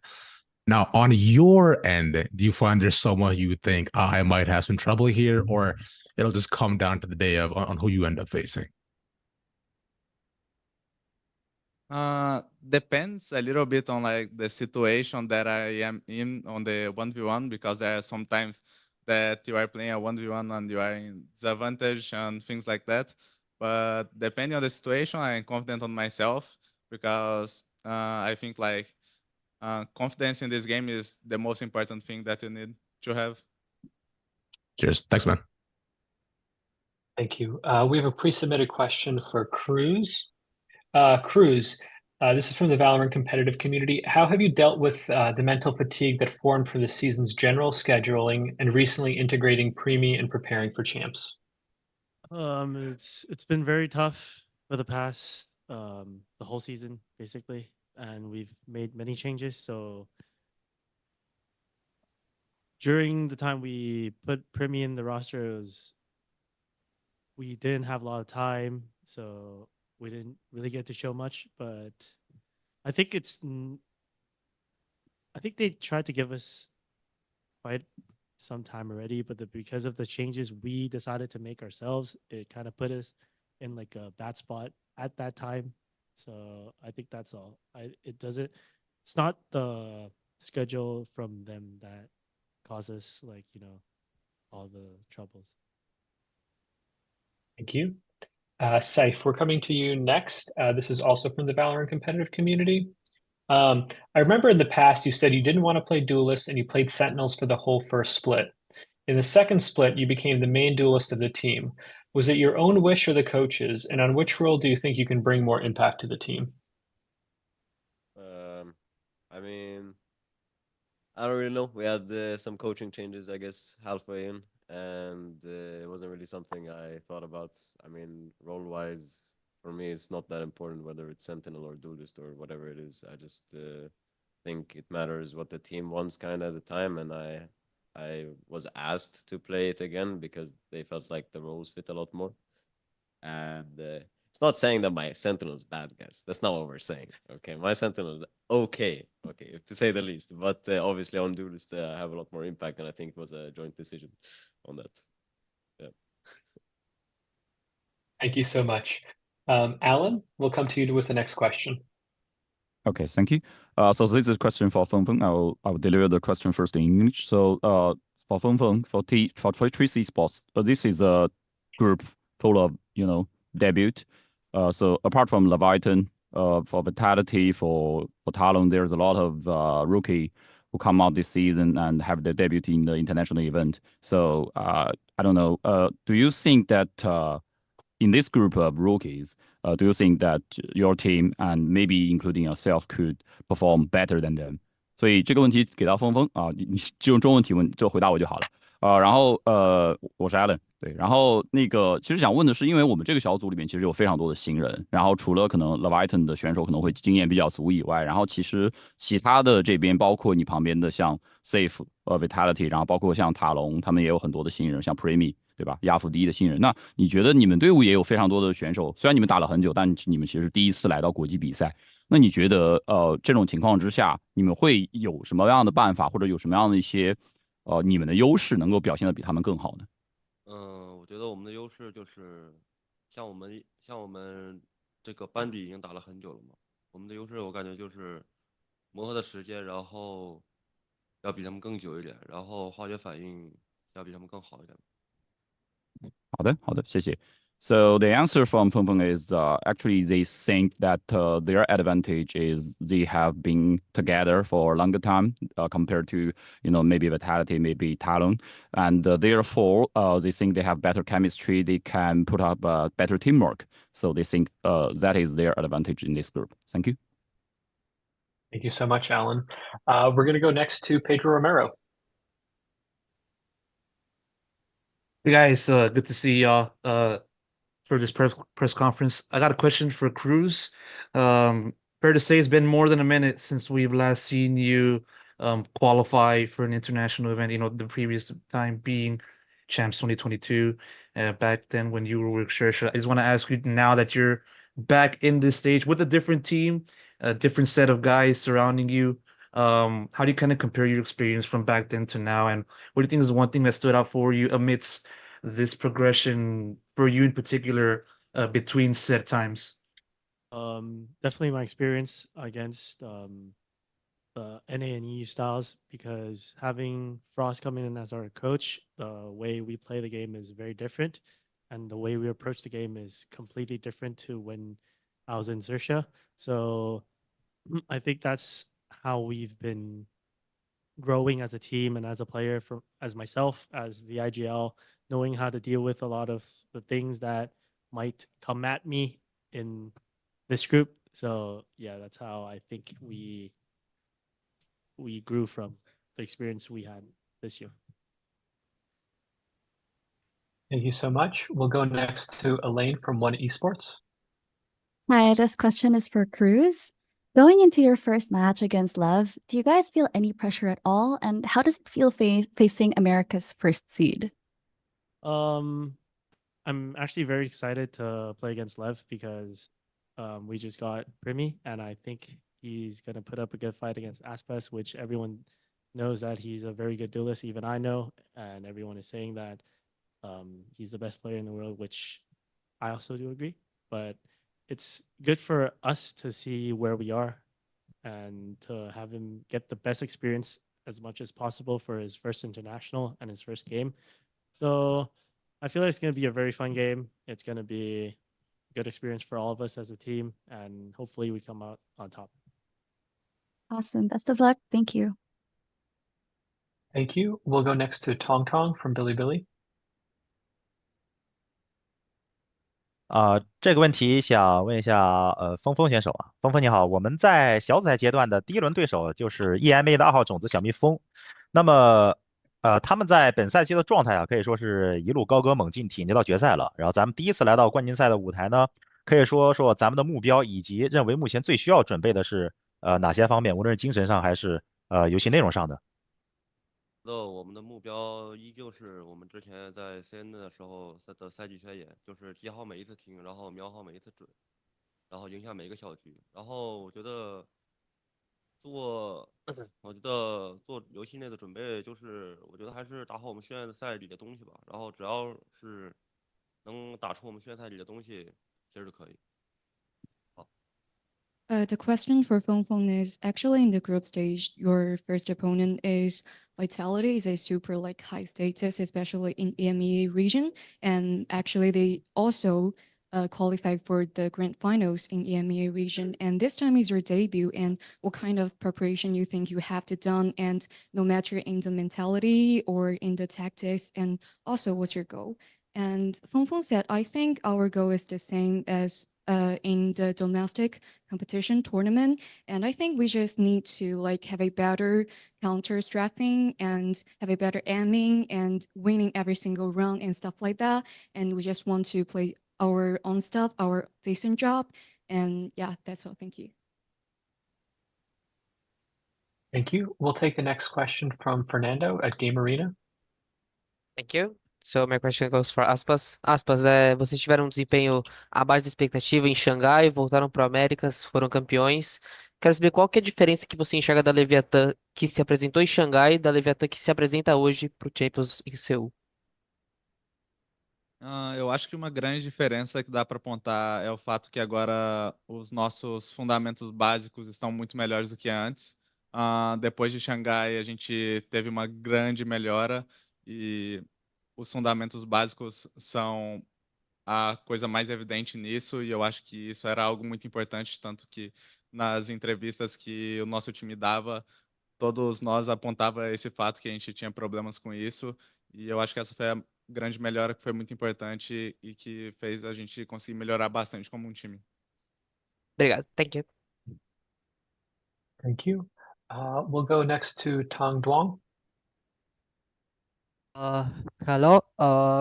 Now, on your end, do you find there's someone you think I might have some trouble here, or it'll just come down to the day of on who you end up facing? Depends a little bit on like the situation that I am in on the 1v1, because there are some times that you are playing a 1v1 and you are in disadvantage and things like that. But depending on the situation, I am confident on myself, because I think like confidence in this game is the most important thing that you need to have. Cheers. Thanks, man. Thank you. We have a pre-submitted question for crws. Crws, this is from the VALORANT competitive community. How have you dealt with the mental fatigue that formed from the season's general scheduling and recently integrating Premi and preparing for champs? It's been very tough for the past the whole season basically, and we've made many changes. So during the time we put Premi in the roster, we didn't have a lot of time, so we didn't really get to show much. But I think they tried to give us quite some time already, but because of the changes we decided to make ourselves, it kind of put us in like a bad spot at that time. So I think that's all. It's not the schedule from them that causes like all the troubles. Thank you. Sayf, we're coming to you next. This is also from the VALORANT competitive community. I remember in the past you said you didn't want to play duelists and you played Sentinels for the whole first split. In the second split, you became the main duelist of the team. Was it your own wish or the coaches? And on which role do you think you can bring more impact to the team? I mean, I don't really know. We had some coaching changes, I guess, halfway in, and it wasn't really something I thought about. I mean, role-wise, for me, it's not that important whether it's Sentinel or duelist or whatever it is. I just think it matters what the team wants kind of at the time, and I was asked to play it again because they felt like the roles fit a lot more. And it's not saying that my Sentinel is bad, guys. That's not what we're saying. Okay, my Sentinel is okay, to say the least. But obviously on duelist, I have a lot more impact, and I think it was a joint decision on that. Yeah. Thank you so much. Alan, we'll come to you with the next question. Okay, thank you. So this is a question for FengF. I will deliver the question first in English. So for FengF, for 3C Sports, this is a group full of debut. So apart from Leviathan, for Vitality, for Talon, there's a lot of rookie who come out this season and have their debut in the international event. So I don't know. Do you think that in this group of rookies, do you think that your team and maybe including yourself could perform better than them? 所以这个问题给到峰峰啊，你就用中文提问就回答我就好了。然后我是 Alan， 对，然后其实想问的是，因为我们这个小组里面其实有非常多的新人，然后除了可能 Leviathan 的选手可能会经验比较足以外，然后其实其他的这边包括你旁边的像 Sayf Vitality， 然后包括像塔隆，他们也有很多的新人，像 Premi， 对吧？亚服第一的新人。那你觉得你们队伍也有非常多的选手，虽然你们打了很久，但你们其实第一次来到国际比赛。那你觉得这种情况之下，你们会有什么样的办法，或者有什么样的一些你们的优势能够表现得比他们更好呢？我觉得我们的优势就是像我们这个班底已经打了很久了嘛，我们的优势我感觉就是磨合的时间，然后要比他们更久一点，然后化学反应要比他们更好一点。好的，谢谢。So the answer from FengF is actually they think that their advantage is they have been together for a longer time compared to maybe Vitality, maybe Talon, and therefore they think they have better chemistry. They can put up better teamwork. So they think that is their advantage in this group. Thank you. Thank you so much, Alan. We're going to go next to Pedro Romero. Hey guys, good to see y'all for this press conference. I got a question for crws. Fair to say it's been more than a minute since we've last seen you qualify for an international event. You know, the previous time being Champs 2022. Back then when you were with Shersha. I just want to ask you now that you're back in this stage with a different team, a different set of guys surrounding you. How do you kind of compare your experience from back then to now? And what do you think is one thing that stood out for you amidst this progression for you in particular between said times? Definitely my experience against the NA and EU styles, because having Frost coming in as our coach, the way we play the game is very different, and the way we approach the game is completely different to when I was in Sersha. So I think that's how we've been growing as a team and as a player, as myself, as the IGL, knowing how to deal with a lot of the things that might come at me in this group. So yeah, that's how I think we grew from the experience we had this year. Thank you so much. We'll go next to Elaine from One Esports. Hi, this question is for crws. Going into your first match against Lev, do you guys feel any pressure at all? And how does it feel facing America's first seed? I'm actually very excited to play against Lev because we just got Primi, and I think he's going to put up a good fight against Aspas, which everyone knows that he's a very good duelist. Even I know, and everyone is saying that he's the best player in the world, which I also do agree. But it's good for us to see where we are and to have him get the best experience as much as possible for his first international and his first game. So I feel like it's going to be a very fun game. It's going to be a good experience for all of us as a team, and hopefully we come out on top. Awesome. Best of luck. Thank you. Thank you. We'll go next to Tong Tong from Bilibili. 这个问题想问一下，峰峰选手啊，峰峰你好，我们在小组赛阶段的第一轮对手就是 EMA 的2号种子小蜜蜂，那么，他们在本赛季的状态啊，可以说是一路高歌猛进，挺进到决赛了。然后咱们第一次来到冠军赛的舞台呢，可以说咱们的目标以及认为目前最需要准备的是哪些方面，无论是精神上还是游戏内容上的。我们的目标依旧是我们之前在 CN 的时候的赛季宣言，就是记好每一次停，然后瞄好每一次准，然后赢下每一个小局。然后我觉得做游戏内的准备，就是我觉得还是打好我们训练赛里的东西吧。然后只要是能打出我们训练赛里的东西，其实就可以。 The question for Feng is actually in the group stage, your first opponent is Vitality, is a super like high status, especially in EMEA region. And actually they also qualified for the grand finals in EMEA region. And this time is your debut, and what kind of preparation you think you have to done, and no matter in the mentality or in the tactics, and also what's your goal? And Feng said, I think our goal is the same as in the domestic competition tournament, and I think we just need to like have a better counter strafing and have a better aiming and winning every single round and stuff like that. And we just want to play our own stuff, our decent job, and yeah, that's all. Thank you. Thank you. We'll take the next question from Fernando at Game Arena. Thank you. So my question goes for Aspas. Aspas, vocês tiveram um desempenho abaixo da expectativa em Xangai, voltaram para o Américas, foram campeões. Quero saber qual que é a diferença que você enxerga da Leviathan que se apresentou em Xangai, da Leviathan que se apresenta hoje para o Champions em Seul. Eu acho que uma grande diferença que dá para apontar é o fato que agora os nossos fundamentos básicos estão muito melhores do que antes. Depois de Xangai, a gente teve uma grande melhora e os fundamentos básicos são a coisa mais evidente nisso, e eu acho que isso era algo muito importante, tanto que nas entrevistas que o nosso time dava, todos nós apontava esse fato que a gente tinha problemas com isso, e eu acho que essa foi a grande melhora que foi muito importante e que fez a gente conseguir melhorar bastante como um time. Obrigado. Thank you. Thank you. We'll go next to Tang Duong. Hello.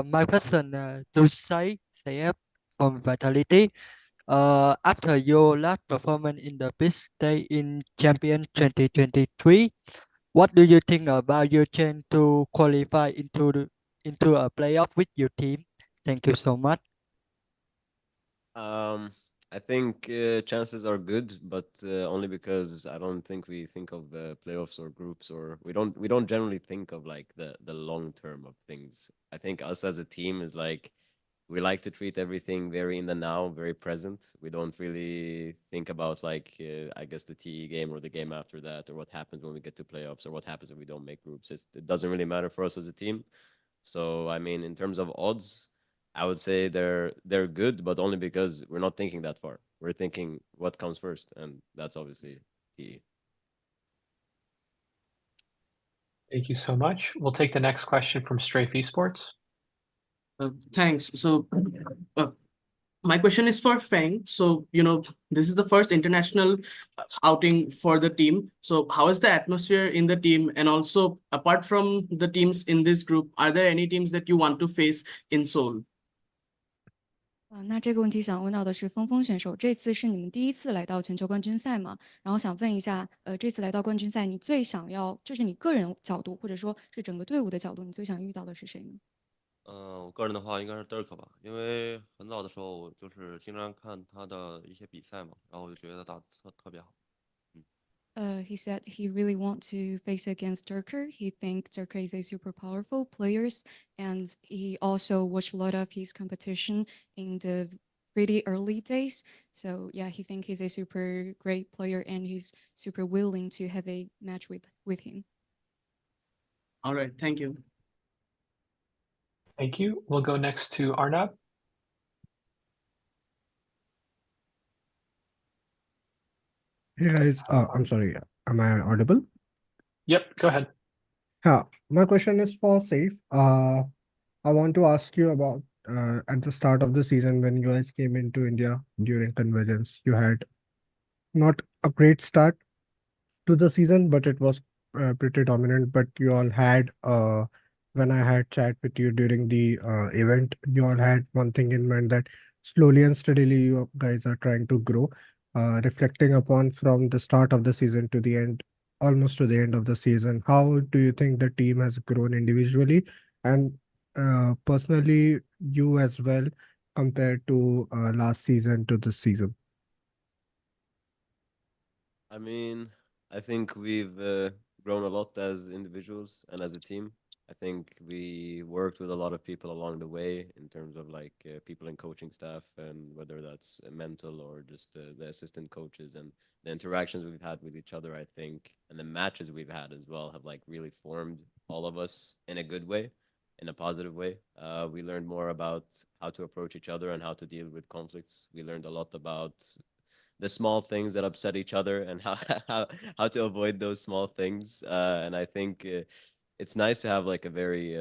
My question to Sayf from Vitality. After your last performance in the big stage in Champion 2023, what do you think about your chance to qualify into a playoff with your team? Thank you so much. I think chances are good, but only because I don't think we think of playoffs or groups, or we don't generally think of like the long term of things. I think us as a team is like we like to treat everything very in the now, very present. We don't really think about like I guess the TE game or the game after that, or what happens when we get to playoffs, or what happens if we don't make groups. It doesn't really matter for us as a team. So I mean, in terms of odds, I would say they're good, but only because we're not thinking that far. We're thinking what comes first, and that's obviously TE. Thank you so much. We'll take the next question from Strafe Esports. Thanks. So, my question is for Feng. So, this is the first international outing for the team. So, how is the atmosphere in the team? And also, apart from the teams in this group, are there any teams that you want to face in Seoul? 那这个问题想问到的是峰选手，这次是你们第一次来到全球冠军赛嘛？然后想问一下，这次来到冠军赛，你最想要，就是你个人角度，或者说是整个队伍的角度，你最想遇到的是谁呢？我个人的话应该是 Dirk 吧，因为很早的时候就是经常看他的一些比赛嘛，然后我就觉得打得特别好。He said he really want to face against Dirker. He think Dirker is a super powerful players, and he also watched a lot of his competition in the pretty early days. So yeah, he think he's a super great player, and he's super willing to have a match with him. All right, thank you. Thank you. We'll go next to Arnab. Hey guys, I'm sorry, am I audible? Yep, go ahead. Yeah, my question is for Safe. I want to ask you about at the start of the season when you guys came into India during Convergence, you had not a great start to the season, but it was pretty dominant. But you all had, when I had chat with you during the event, you all had one thing in mind that slowly and steadily you guys are trying to grow. Reflecting upon from the start of the season to the end, almost to the end of the season, how do you think the team has grown individually and personally you as well compared to last season to this season? I mean, I think we've grown a lot as individuals and as a team. I think we worked with a lot of people along the way in terms of like people in coaching staff, and whether that's mental or just the assistant coaches, and the interactions we've had with each other, I think, and the matches we've had as well have like really formed all of us in a good way, in a positive way. We learned more about how to approach each other and how to deal with conflicts. We learned a lot about the small things that upset each other and how to avoid those small things. And I think it's nice to have like a very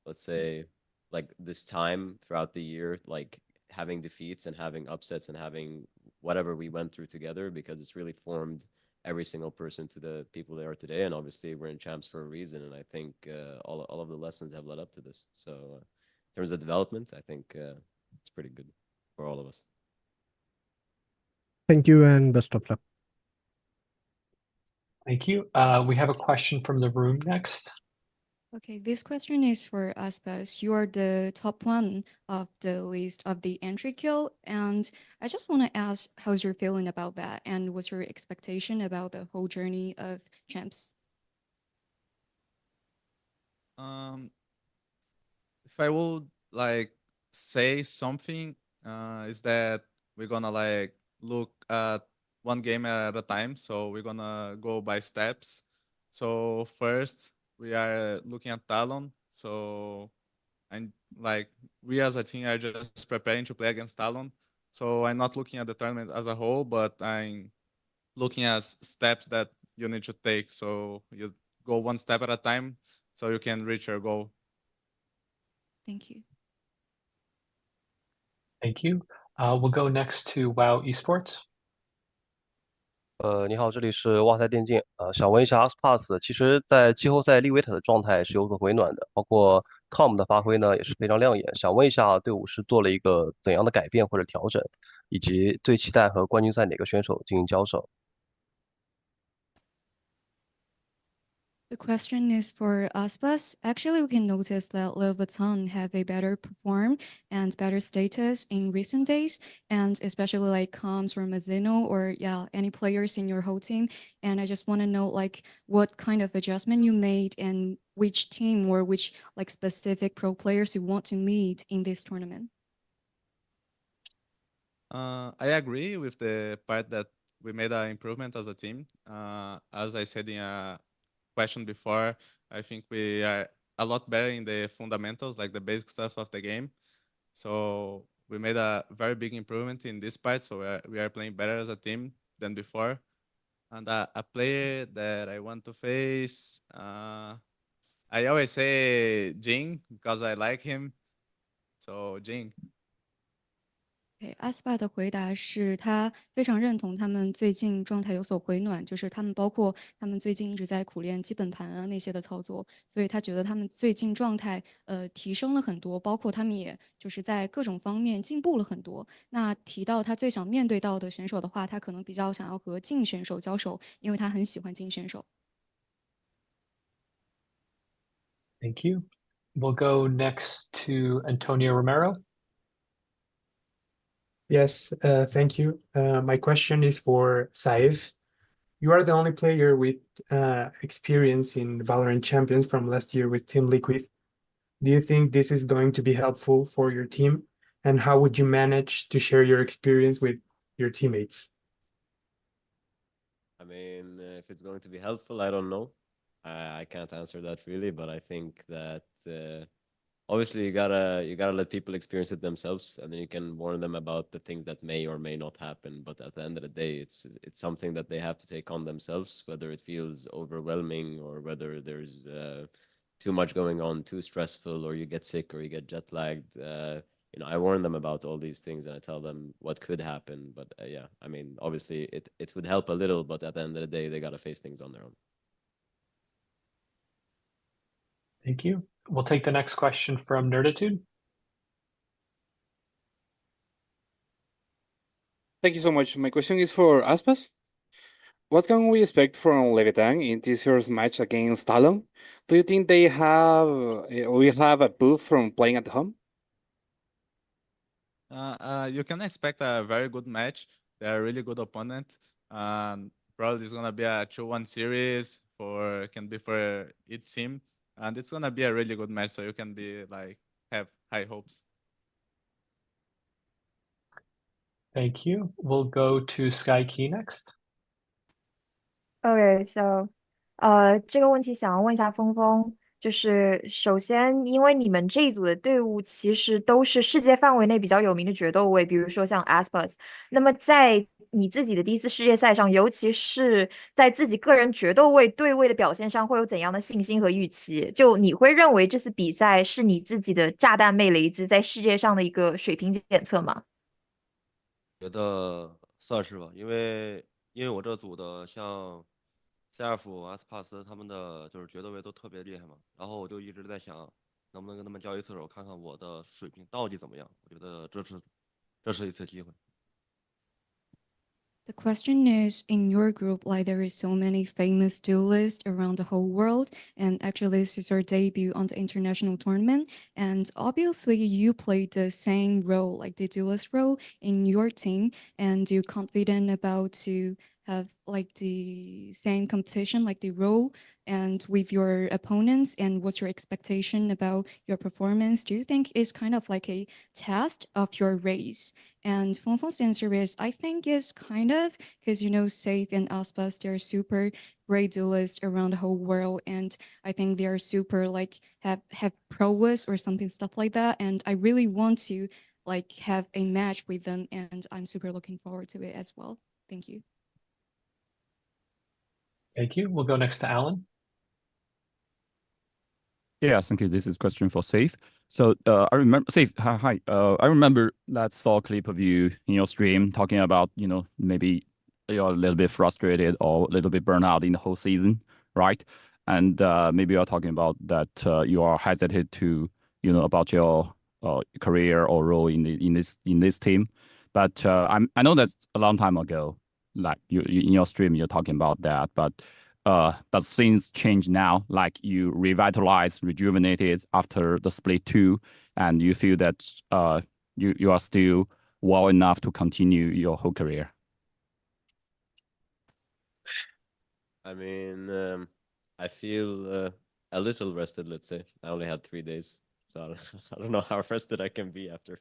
let's say like this time throughout the year, like having defeats and having upsets and having whatever we went through together, because it's really formed every single person to the people they are today. And obviously we're in champs for a reason, and I think all of the lessons have led up to this. So in terms of development, I think it's pretty good for all of us. Thank you and best of luck. Thank you. We have a question from the room next. Okay, this question is for Aspas. You are the top one of the list of the entry kill, and I just want to ask, how's your feeling about that, and what's your expectation about the whole journey of champs? If I would like say something, is that we're gonna like look at one game at a time. So we're gonna go by steps. So first we are looking at Talon. So and like we as a team are just preparing to play against Talon. So I'm not looking at the tournament as a whole, but I'm looking at steps that you need to take. So you go one step at a time so you can reach your goal. Thank you. Thank you. We'll go next to WoW Esports. 你好，这里是哇塞电竞。想问一下 aspas，其实在季后赛利维特的状态是有所回暖的，包括 com 的发挥呢也是非常亮眼。想问一下，队伍是做了一个怎样的改变或者调整，以及最期待和冠军赛哪个选手进行交手？ The question is for aspas. Actually, we can notice that Leviton have a better perform and better status in recent days, and especially like comes from Azino or any players in your whole team. And I just want to know like what kind of adjustment you made and which team or which like specific pro players you want to meet in this tournament. I agree with the part that we made an improvement as a team. As I said in a question before, I think we are a lot better in the fundamentals, like the basic stuff of the game. So we made a very big improvement in this part. So we are playing better as a team than before. And a player that I want to face, I always say Jinggg because I like him. So Jinggg. aspa 的回答是他非常认同他们最近状态有所回暖，就是他们包括他们最近一直在苦练基本盘啊那些的操作，所以他觉得他们最近状态提升了很多，包括他们也就是在各种方面进步了很多。那提到他最想面对到的选手的话，他可能比较想要和净选手交手，因为他很喜欢净选手。Thank you. We'll go next to Antonio Romero. Yes, thank you. My question is for Sayf. You are the only player with experience in VALORANT Champions from last year with Team Liquid. Do you think this is going to be helpful for your team? And how would you manage to share your experience with your teammates? I mean, if it's going to be helpful, I don't know. I can't answer that really, but I think that obviously you gotta let people experience it themselves, and then you can warn them about the things that may or may not happen. But at the end of the day, it's something that they have to take on themselves, whether it feels overwhelming or whether there's too much going on, too stressful, or you get sick or you get jet lagged. I warn them about all these things and I tell them what could happen. But yeah, I mean, obviously it would help a little, but at the end of the day, they gotta face things on their own. Thank you. We'll take the next question from Nerditude. Thank you so much. My question is for aspas. What can we expect from Levitan in this year's match against Talon? Do you think they will have a boost from playing at home? You can expect a very good match. They're a really good opponent. Probably it's gonna be a 2-1 series can be for each team. And it's gonna be a really good match, so you can have high hopes. Thank you. We'll go to Sky Key next. Okay, so 这个问题想要问一下峰峰，就是首先，因为你们这一组的队伍其实都是世界范围内比较有名的决斗位，比如说像 aspas。那么在你自己的第一次世界赛上，尤其是在自己个人决斗位对位的表现上，会有怎样的信心和预期？就你会认为这次比赛是你自己的炸弹魅雷兹在世界上的一个水平检测吗？觉得算是吧，因为我这组的像Sayf、阿斯帕斯他们的就是决斗位都特别厉害嘛，然后我就一直在想，能不能跟他们交一次手，看看我的水平到底怎么样。我觉得这是一次机会。The question is, in your group, like there is so many famous duelists around the whole world, and actually this is your debut on the international tournament, and obviously you played the same role, like the duelist role in your team, and you're confident about to have like the same competition, like the role and with your opponents, and what's your expectation about your performance? Do you think it's kind of like a test of your race? And Fengfeng's answer is, I think it's kind of, because Sayf and aspas, they're super great duelists around the whole world, and I think they're super like have prowess or something stuff like that, and I really want to like have a match with them, and I'm super looking forward to it as well. Thank you. Thank you. We'll go next to Alan. Yeah, thank you. This is a question for Sayf. So I remember Sayf. Hi. I remember that saw clip of you in your stream talking about maybe you're a little bit frustrated or a little bit burnt out in the whole season, right? And maybe you're talking about that you are hesitant to, about your career or role in this team. But I know that's a long time ago. Like you in your stream, you're talking about that. But does things change now? Like you revitalized, rejuvenated after the split 2, and you feel that you are still well enough to continue your whole career? I mean, I feel a little rested, let's say. I only had 3 days, so I don't know how rested I can be after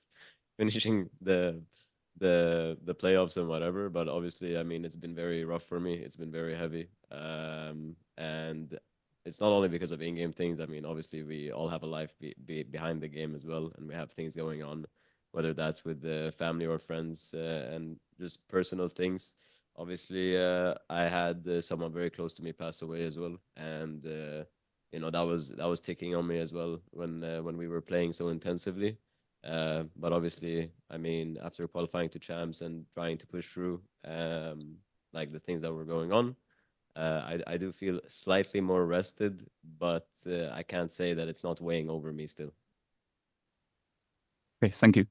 finishing the playoffs and whatever. But obviously, I mean, it's been very rough for me. It's been very heavy, and it's not only because of in-game things. I mean, obviously, we all have a life behind the game as well, and we have things going on, whether that's with the family or friends, and just personal things. Obviously, I had someone very close to me pass away as well, and that was ticking on me as well when we were playing so intensively. But obviously, I mean, after qualifying to champs and trying to push through, like the things that were going on, I do feel slightly more rested, but I can't say that it's not weighing over me still. Okay, thank you.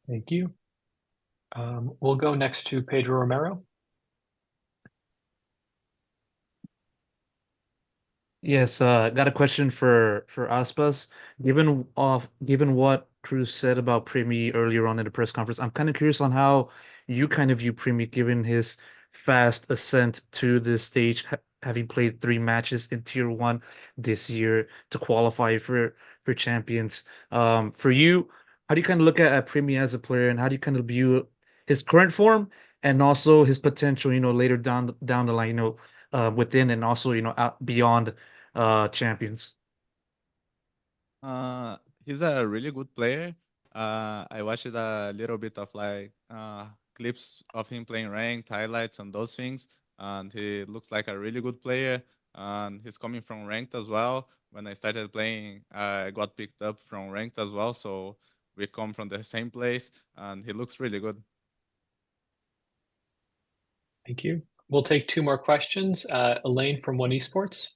Thank you. We'll go next to Pedro Romero. Yes, got a question for aspas. Given what crws said about Primi earlier on in the press conference, I'm kind of curious on how you kind of view Primi given his fast ascent to this stage, having played 3 matches in Tier 1 this year to qualify for champions. For you, how do you kind of look at Primi as a player, and how do you kind of view his current form and also his potential, later down the line, within and also, out beyond champions? He's a really good player. I watched a little bit of like clips of him playing ranked, highlights, and those things, and he looks like a really good player. And he's coming from ranked as well. When I started playing, I got picked up from ranked as well, so we come from the same place, and he looks really good. Thank you. We'll take 2 more questions. Elaine from One Esports.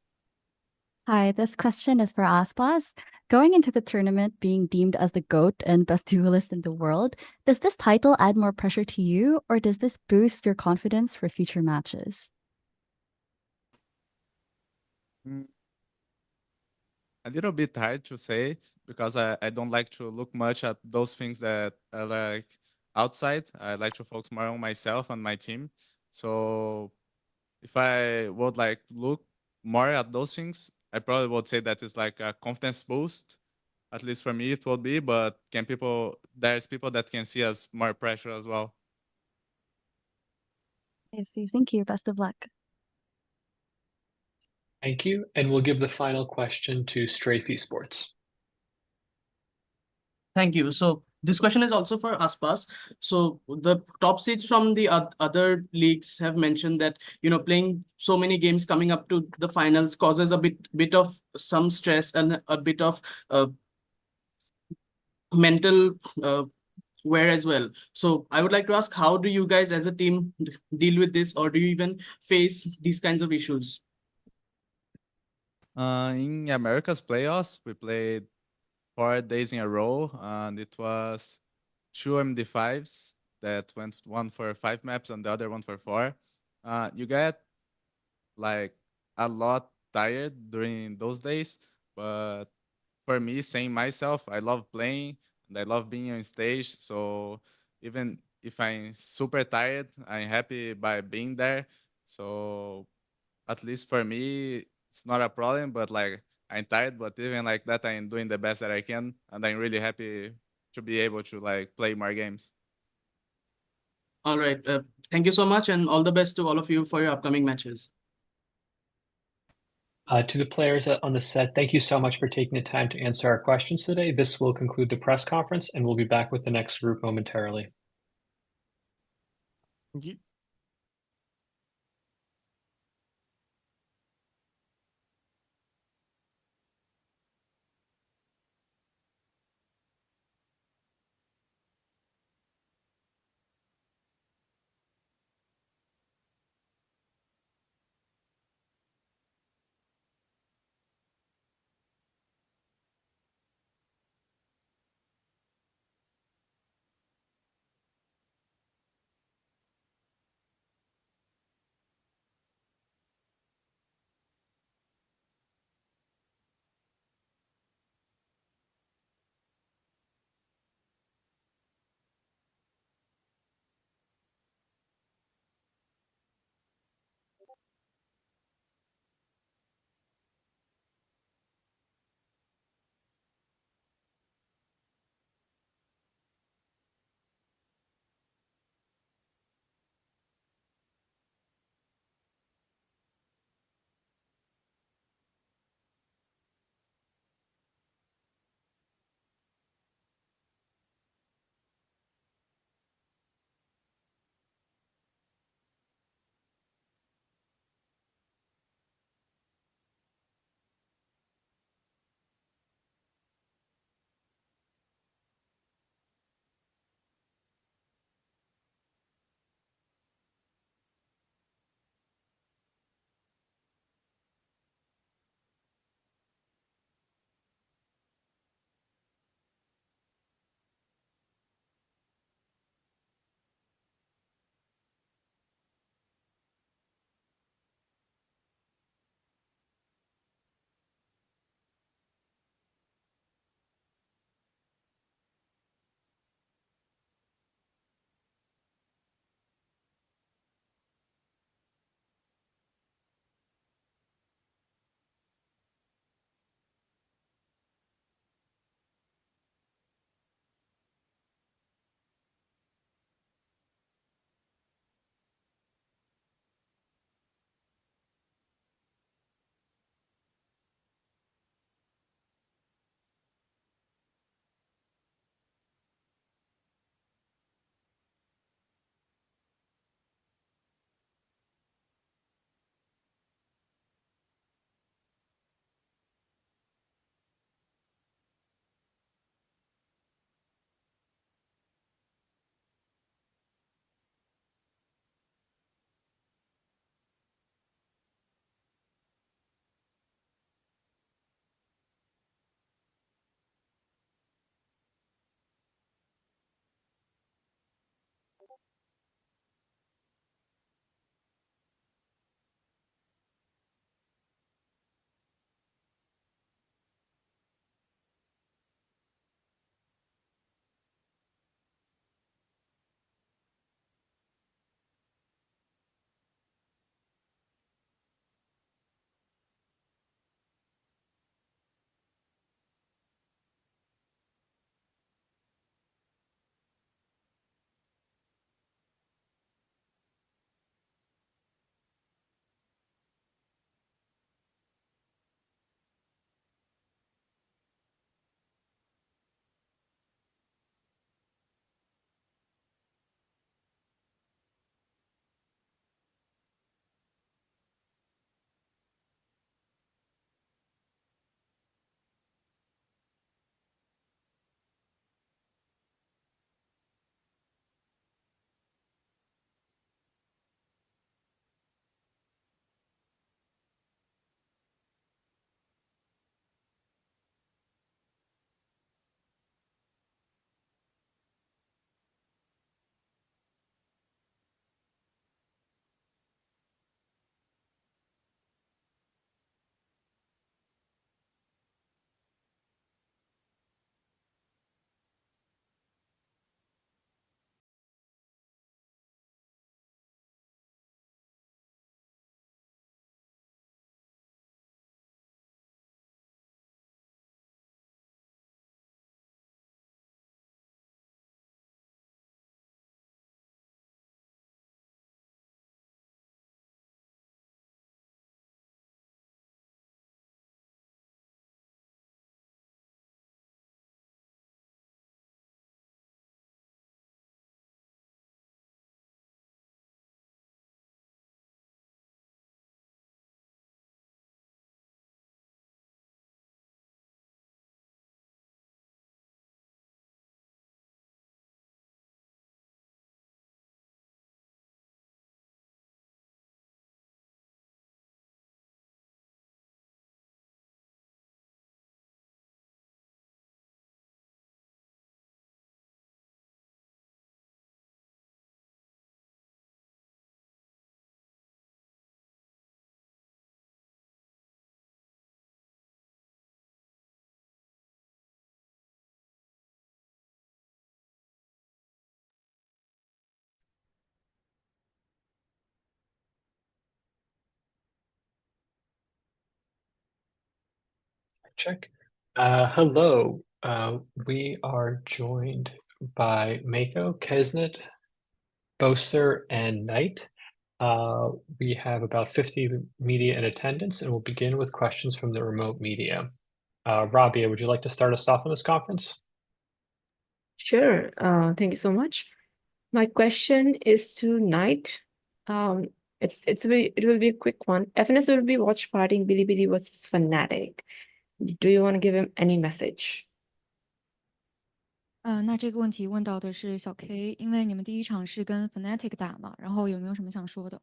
Hi, this question is for aspas. Going into the tournament being deemed as the GOAT and best duelist in the world, does this title add more pressure to you, or does this boost your confidence for future matches? A little bit hard to say because I don't like to look much at those things that are like outside. I like to focus more on myself and my team. So if I would like look more at those things, I probably would say that it's like a confidence boost. At least for me, it would be. But there's people that can see as more pressure as well. I see. Thank you. Best of luck. Thank you. And we'll give the final question to Strafe Esports. Thank you. So this question is also for aspas. So the top seeds from the other leagues have mentioned that playing so many games coming up to the finals causes a bit of some stress and a bit of mental wear as well. So I would like to ask, how do you guys as a team deal with this, or do you even face these kinds of issues? In America's playoffs, we played 4 days in a row, and it was 2 MD5s that went, one for 5 maps and the other one for 4. You get like a lot tired during those days, but for me, saying myself, I love playing and I love being on stage. So even if I'm super tired, I'm happy by being there. So at least for me, it's not a problem, but like I'm tired, but even like that, I'm doing the best that I can. And I'm really happy to be able to like play more games. All right. Thank you so much, and all the best to all of you for your upcoming matches. To the players on the set, thank you so much for taking the time to answer our questions today. This will conclude the press conference, and we'll be back with the next group momentarily. Thank you. Check. Hello. We are joined by MaKo, Keznit, Boaster, and Knight. We have about 50 media in attendance, and we'll begin with questions from the remote media. Rabia, would you like to start us off on this conference? Sure. Thank you so much. My question is to Knight. It will be a quick one. FNS will be watch partying Bilibili versus Fnatic. Do you want to give him any message? 那这个问题问到的是小 K， 因为你们第一场是跟 Fnatic 打嘛，然后有没有什么想说的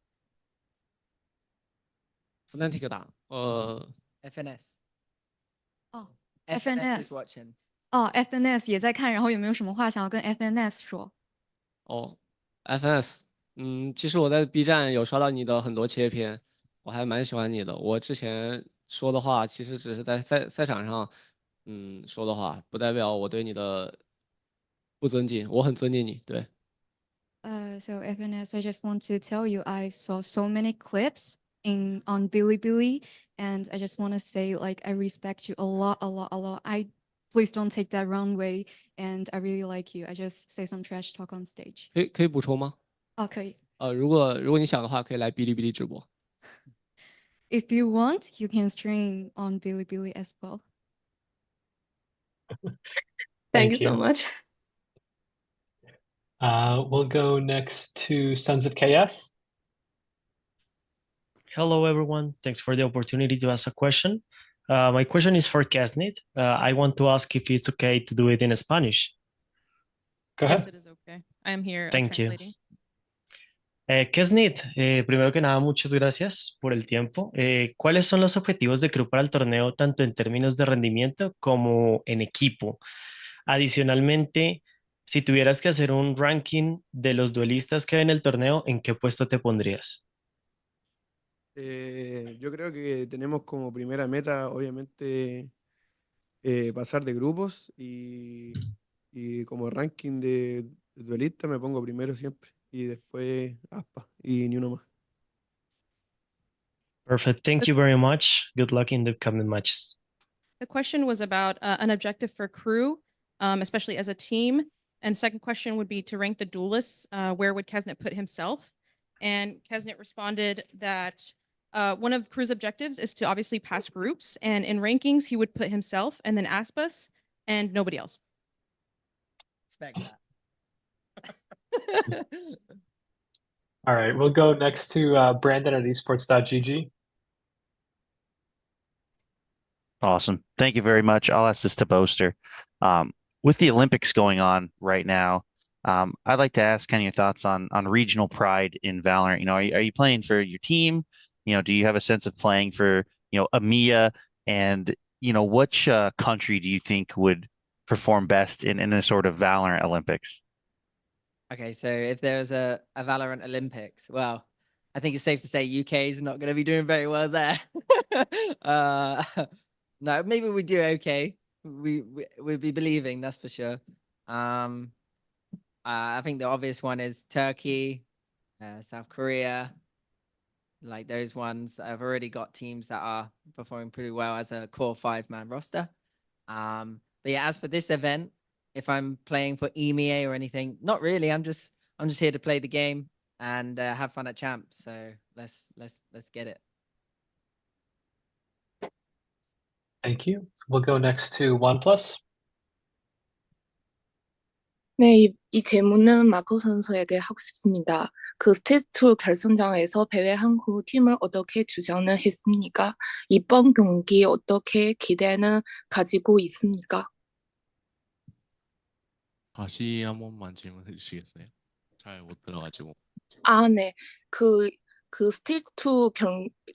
？Fnatic 打FNS 哦 FNS is watching 哦 FNS 也在看，然后有没有什么话想要跟 FNS 说？哦 ，FNS，其实我在 B 站有刷到你的很多切片，我还蛮喜欢你的。我之前说的话其实只是在赛场上，说的话，不代表我对你的不尊敬，我很尊敬你，对。So FNS, I just want to tell you, I saw so many clips on Bilibili, and I just want to say, like, I respect you a lot. Please don't take that wrong way, and I really like you. I just say some trash talk on stage. 可以补充吗？可以。如果你想的话，可以来哔哩哔哩直播。If you want, you can stream on Bilibili as well. Thank you so much. We'll go next to Sons of KS. Hello, everyone. Thanks for the opportunity to ask a question. My question is for Keznit. I want to ask if it's okay to do it in Spanish. Go ahead. Yes, it is okay. I am here Thank you. translating. Keznit, primero que nada, muchas gracias por el tiempo. ¿Cuáles son los objetivos de crew para el torneo, tanto en términos de rendimiento como en equipo? Adicionalmente, si tuvieras que hacer un ranking de los duelistas que hay en el torneo, ¿en qué puesto te pondrías? Yo creo que tenemos como primera meta, obviamente, pasar de grupos y como ranking de duelista me pongo primero siempre y después aspas y ni uno más. Perfect. Thank you very much. Good luck in the coming matches. The question was about an objective for crew, especially as a team. And second question would be to rank the duelists. Where would Keznit put himself? And Keznit responded that one of crew's objectives is to obviously pass groups. And in rankings, he would put himself and then aspas and nobody else. Expect that. All right, we'll go next to Brandon at esports.gg. Awesome. Thank you very much. I'll ask this to Boaster. With the Olympics going on right now, I'd like to ask kind of your thoughts on regional pride in Valorant. You know, are you playing for your team? You know, do you have a sense of playing for, EMEA? And, which country do you think would perform best in a sort of Valorant Olympics? Okay, so if there was a Valorant Olympics, well, I think it's safe to say UK is not going to be doing very well there. No, maybe we do okay. We'd be believing, that's for sure. I think the obvious one is Turkey, South Korea, like those ones. I've already got teams that are performing pretty well as a core 5-man roster. But yeah, as for this event, if I'm playing for EMEA or anything, not really. I'm just here to play the game and have fun at champs. So let's get it. Thank you. We'll go next to OnePlus. 네, 이 질문은 마코 선수에게 하고 싶습니다. 그 스테이트 결승장에서 패배한 후 팀을 어떻게 주장을 했습니까? 이번 경기 어떻게 기대는 가지고 있습니까? 다시 한 번만 질문해 주시겠어요? 잘 못 들어가지고. 네. 그 스테이트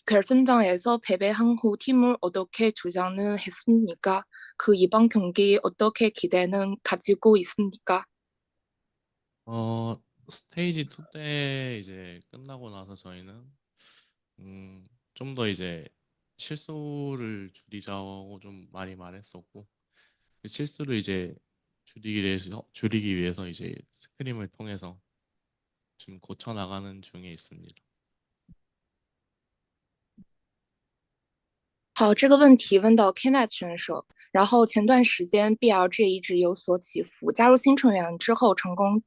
결승장에서 패배한 후 팀을 어떻게 주장을 했습니까? 그 이번 경기 어떻게 기대는 가지고 있습니까? 스테이지 2 때 이제 끝나고 나서 저희는 좀 더 이제 실수를 줄이자고 좀 많이 말했었고 그 실수를 이제 줄이기 위해서 이제 스크림을 통해서 지금 고쳐 나가는 중에 있습니다. 好，这个问题问到 keznit 选手。然后前段时间 BLG 一直有所起伏，加入新成员之后成功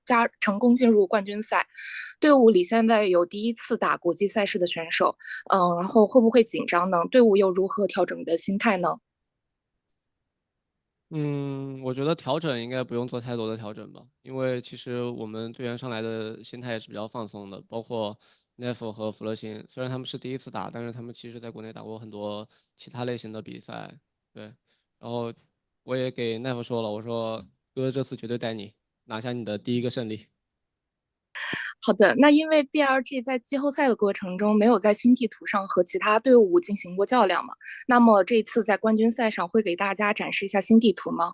进入冠军赛，队伍里现在有第一次打国际赛事的选手，然后会不会紧张呢？队伍又如何调整你的心态呢？我觉得调整应该不用做太多的调整吧，因为其实我们队员上来的心态也是比较放松的，包括 Nef 和弗乐辛，虽然他们是第一次打，但是他们其实在国内打过很多其他类型的比赛，对。然后我也给 Nef 说了，我说哥这次绝对带你拿下你的第一个胜利。好的，那因为 BLG 在季后赛的过程中没有在新地图上和其他队伍进行过较量嘛，那么这次在冠军赛上会给大家展示一下新地图吗？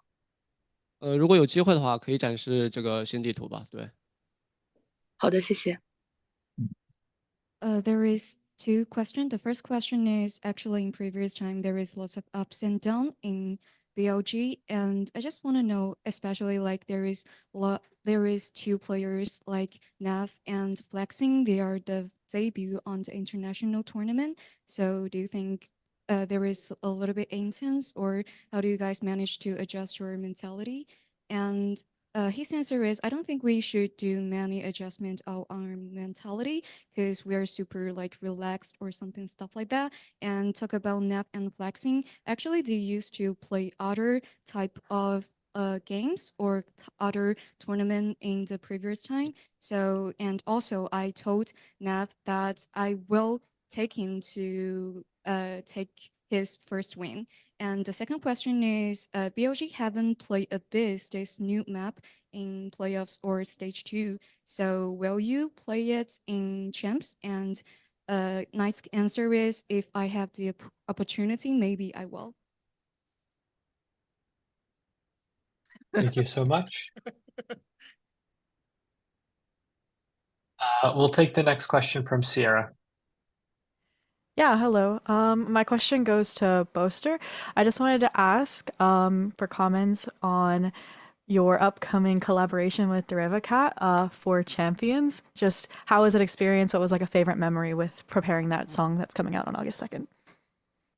如果有机会的话，可以展示这个新地图吧，对。好的，谢谢。There is two questions. The first question is actually in previous time there is lots of ups and downs in BLG, and I just want to know, especially like there is two players like Nav and Flexing. They are the debut on the international tournament. So do you think there is a little bit intense, or how do you guys manage to adjust your mentality? And his answer is, I don't think we should do many adjustments of our mentality because we are super like relaxed or something stuff like that. And talk about Nap and Flexing. Actually, they used to play other type of games or other tournament in the previous time. So, and also I told Nav that I will take him to take his first win. And the second question is, BLG haven't played Abyss, this new map, in playoffs or stage 2. So will you play it in champs? And Knight's answer is, if I have the opportunity, maybe I will. Thank you so much. We'll take the next question from Sierra. Yeah, hello. My question goes to Boaster. I just wanted to ask for comments on your upcoming collaboration with DRX for Champions. Just how was it experience? What was like a favorite memory with preparing that song that's coming out on August 2nd?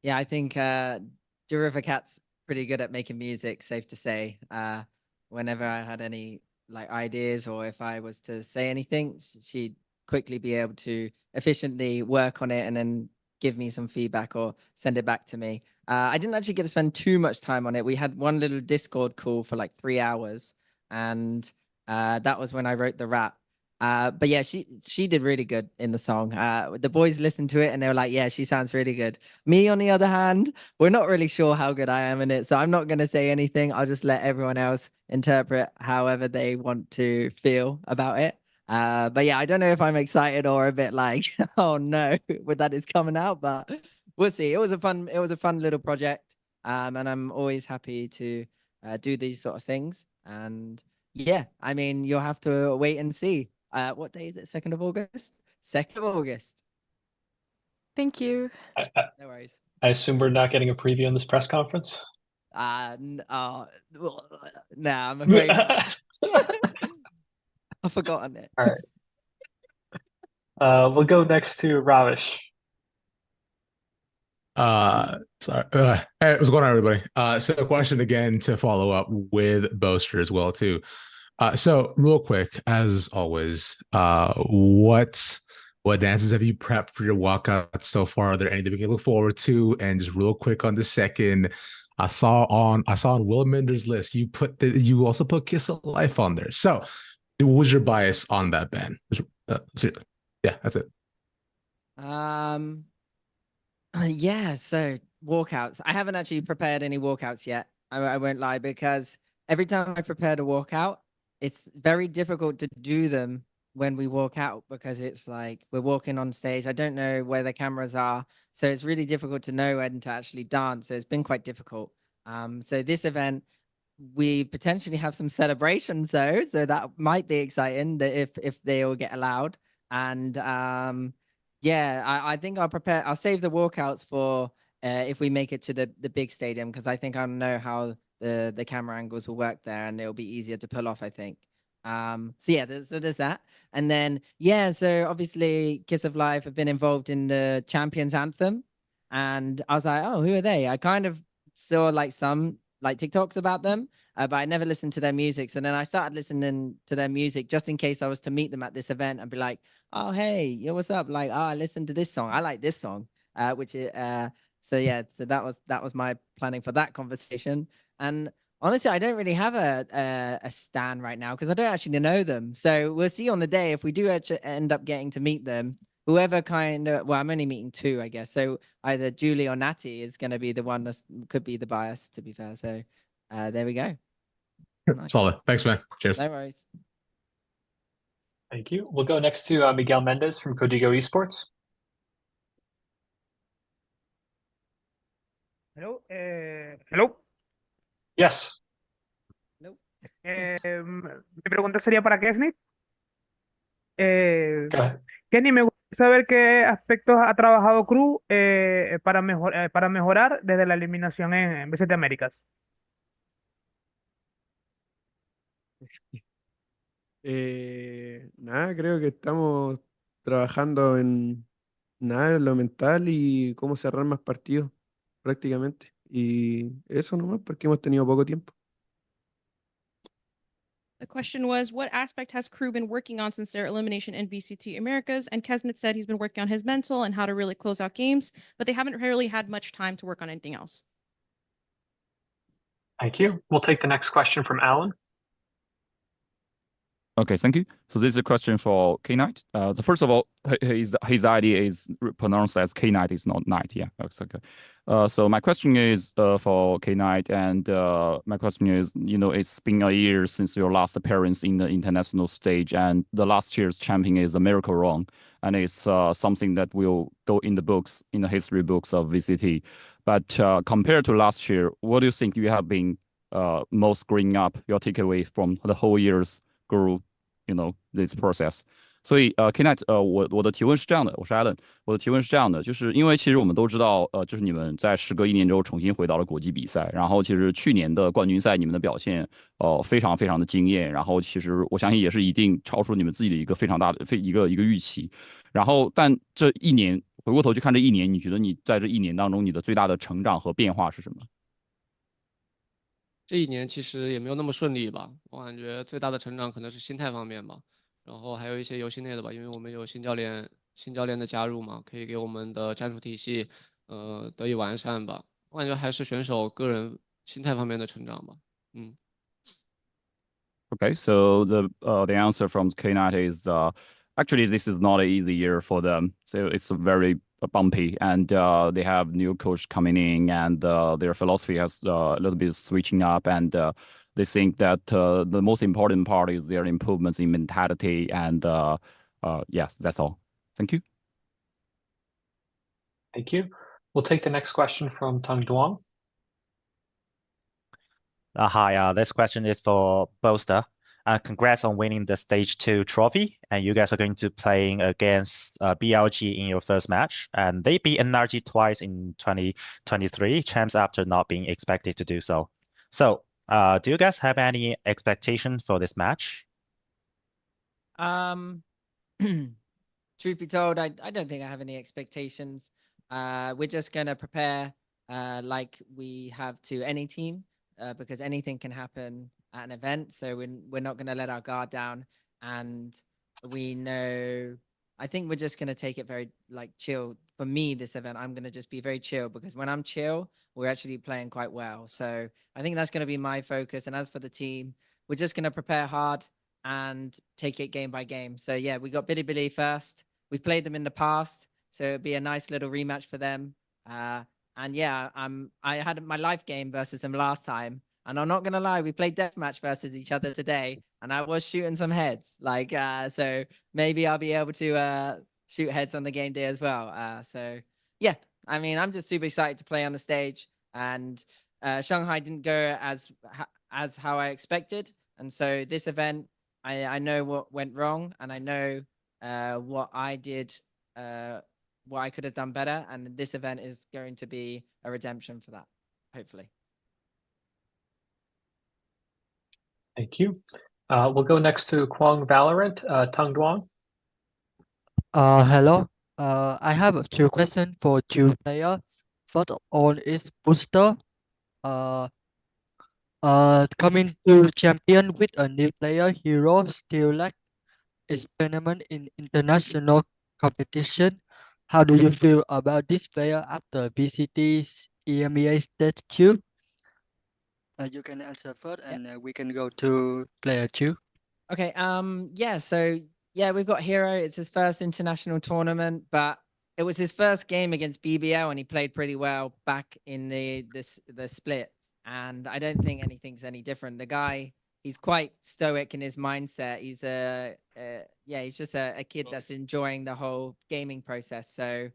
Yeah, I think DRX pretty good at making music, safe to say. Whenever I had any like ideas or if I was to say anything, she'd quickly be able to efficiently work on it and then give me some feedback or send it back to me. I didn't actually get to spend too much time on it. We had one little Discord call for like 3 hours, and that was when I wrote the rap. But yeah, she did really good in the song. The boys listened to it and they were like, yeah, she sounds really good. Me, on the other hand, we're not really sure how good I am in it, so I'm not going to say anything. I'll just let everyone else interpret however they want to feel about it. But yeah, I don't know if I'm excited or a bit like, oh no, that is coming out, but we'll see. It was a fun little project. And I'm always happy to do these sort of things. And yeah, I mean, you'll have to wait and see. What day is it? 2nd of August? 2nd of August. Thank you. No worries. I assume we're not getting a preview in this press conference? Nah, I'm afraid not. I've forgotten it. All right. We'll go next to Ravish. Sorry. Hey, what's going on, everybody? So a question again to follow up with Boaster as well, too. So real quick, as always, what dances have you prepped for your walkout so far? Are there any that we can look forward to? And just real quick on the second, I saw on Will Minder's list, you also put Kiss of Life on there. So what was your bias on that, Ben? Seriously. Yeah, that's it. Yeah, so walkouts. I haven't actually prepared any walkouts yet. I won't lie, because every time I prepared a walkout, it's very difficult to do them when we walk out, because it's like we're walking on stage. I don't know where the cameras are, so it's really difficult to know when to actually dance. So it's been quite difficult. So this event, we potentially have some celebrations though, so that might be exciting, that if they all get allowed. And yeah, I think I'll save the walkouts for if we make it to the big stadium, because I think I know how the camera angles will work there, and it'll be easier to pull off, I think. So yeah, there's that. And then yeah, so obviously Kiss of Life have been involved in the Champions Anthem, and I was like, oh, who are they? I kind of saw like some like TikToks about them, but I never listened to their music. So then I started listening to their music just in case I was to meet them at this event and be like, oh, hey, yo, what's up? Like, oh, I listened to this song. I like this song, which is, so yeah, so that was my planning for that conversation. And honestly, I don't really have a stan right now because I don't actually know them. So we'll see on the day if we do actually end up getting to meet them. Whoever kind of, well, I'm only meeting two, I guess. So either Julie or Natty is going to be the one that could be the bias, to be fair. So there we go. Nice. Solid. Thanks, man. Cheers. No worries. Thank you. We'll go next to Miguel Mendez from Codigo Esports. Hello. Hello. Yes. Hello. Mi pregunta sería para Keznit. Go ahead. Kenny, me gustaría saber qué aspectos ha trabajado Cruz para mejorar desde la eliminación en VCT Américas. Nada, creo que estamos trabajando en nada, en lo mental y cómo cerrar más partidos, prácticamente. Y eso nomás, porque hemos tenido poco tiempo. The question was, what aspect has crew been working on since their elimination in VCT Americas? And Keznit said he's been working on his mental and how to really close out games, but they haven't really had much time to work on anything else. Thank you. We'll take the next question from Alan. Okay, thank you. So this is a question for K-Knight. First of all, his ID is pronounced as K-Knight, it's not Knight. Yeah, that's okay. So my question is for K-Knight, and my question is, you know, it's been a year since your last appearance in the international stage, and the last year's champion is a miracle run, and it's something that will go in the books, in the history books of VCT. But compared to last year, what do you think you have been most growing up, your takeaway from the whole year's you know, this process. 所以Knight 我的提问是这样的，我是 Alan， 我的提问是这样的，就是因为其实我们都知道就是你们在时隔1年之后重新回到了国际比赛，然后其实去年的冠军赛你们的表现非常非常的惊艳，然后其实我相信也是一定超出你们自己的一个非常大的一个预期，然后但这一年回过头去看这一年，你觉得你在这一年当中你的最大的成长和变化是什么？这一年其实也没有那么顺利吧，我感觉最大的成长可能是心态方面吧，然后还有一些游戏内的吧，因为我们有新教练的加入嘛，可以给我们的战术体系得以完善吧。我感觉还是选手个人心态方面的成长吧。Okay, so the answer from K-Knight is actually this is not an easy year for them. So it's very bumpy, and they have new coach coming in, and their philosophy has a little bit switching up, and they think that the most important part is their improvements in mentality, and yes, that's all. Thank you. Thank you. We'll take the next question from Tang Duong. Hi, this question is for Boaster. Congrats on winning the Stage 2 trophy, and you guys are going to playing against BLG in your first match, and they beat NRG twice in 2023 champs after not being expected to do so. So, do you guys have any expectation for this match? Truth be told, I don't think I have any expectations. We're just gonna prepare like we have to any team. Because anything can happen at an event, so we're not going to let our guard down, and we know, I think we're just going to take it very like chill. For me, this event, I'm going to just be very chill, because when I'm chill, we're actually playing quite well. So I think that's going to be my focus. And as for the team, we're just going to prepare hard and take it game by game. So yeah, we got Bilibili first. We've played them in the past, so it'd be a nice little rematch for them. And yeah, I had my life game versus them last time, and I'm not gonna lie, we played deathmatch versus each other today, and I was shooting some heads. Like, so maybe I'll be able to shoot heads on the game day as well. So yeah, I mean, I'm just super excited to play on the stage, and Shanghai didn't go as how I expected, and so this event, I know what went wrong, and I know what I did. What I could have done better, and this event is going to be a redemption for that, hopefully. Thank you. We'll go next to Kwang Valorant, Tang Duong. Hello. I have two questions for two players. effort on its booster. Coming to champion with a new player, hero still lack experiment in international competition. How do you feel about this player after VCT's EMEA stage 2? You can answer first, and we can go to player 2. Okay. Yeah. So yeah, we've got Hero. It's his first international tournament, but it was his first game against BBL, and he played pretty well back in the split. And I don't think anything's any different. The guy, he's quite stoic in his mindset. He's he's just a kid that's enjoying the whole gaming process. So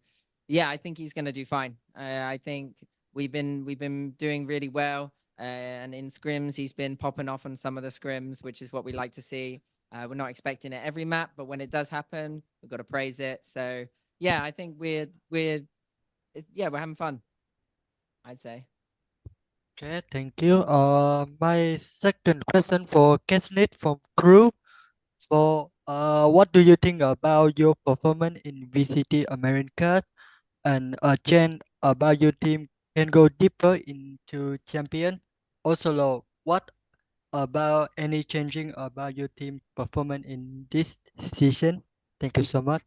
yeah, I think he's gonna do fine. I think we've been doing really well. And in scrims, he's been popping off on some of the scrims, which is what we like to see. We're not expecting it every map, but when it does happen, we've got to praise it. So yeah, I think we're having fun, I'd say. Okay, thank you. My second question for keznit from crew. For what do you think about your performance in VCT America? And Jen, about your team can go deeper into champion. Also, what about any changing about your team performance in this season? Thank you so much.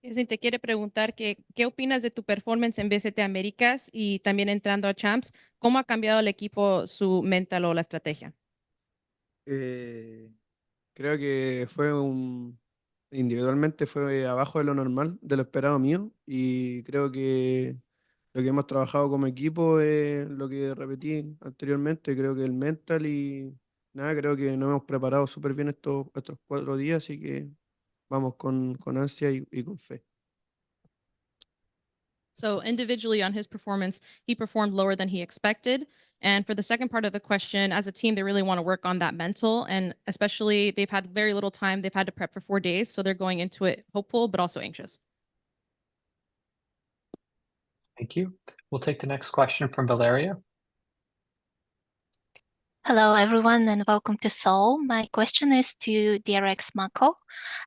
Si te quiere preguntar qué opinas de tu performance en VCT Américas y también entrando a Champs, ¿cómo ha cambiado el equipo su mental o la estrategia? Creo que individualmente fue abajo de lo normal, de lo esperado mío, y creo que lo que hemos trabajado como equipo es lo que repetí anteriormente, creo que el mental y nada, creo que nos hemos preparado súper bien estos 4 días, así que vamos con ansia y con fe. So individually on his performance, he performed lower than he expected. And for the second part of the question, as a team, they really want to work on that mental. And especially they've had very little time. They've had to prep for 4 days. So they're going into it hopeful, but also anxious. Thank you. We'll take the next question from Valeria. Hello, everyone, and welcome to Seoul. My question is to DRX MaKo.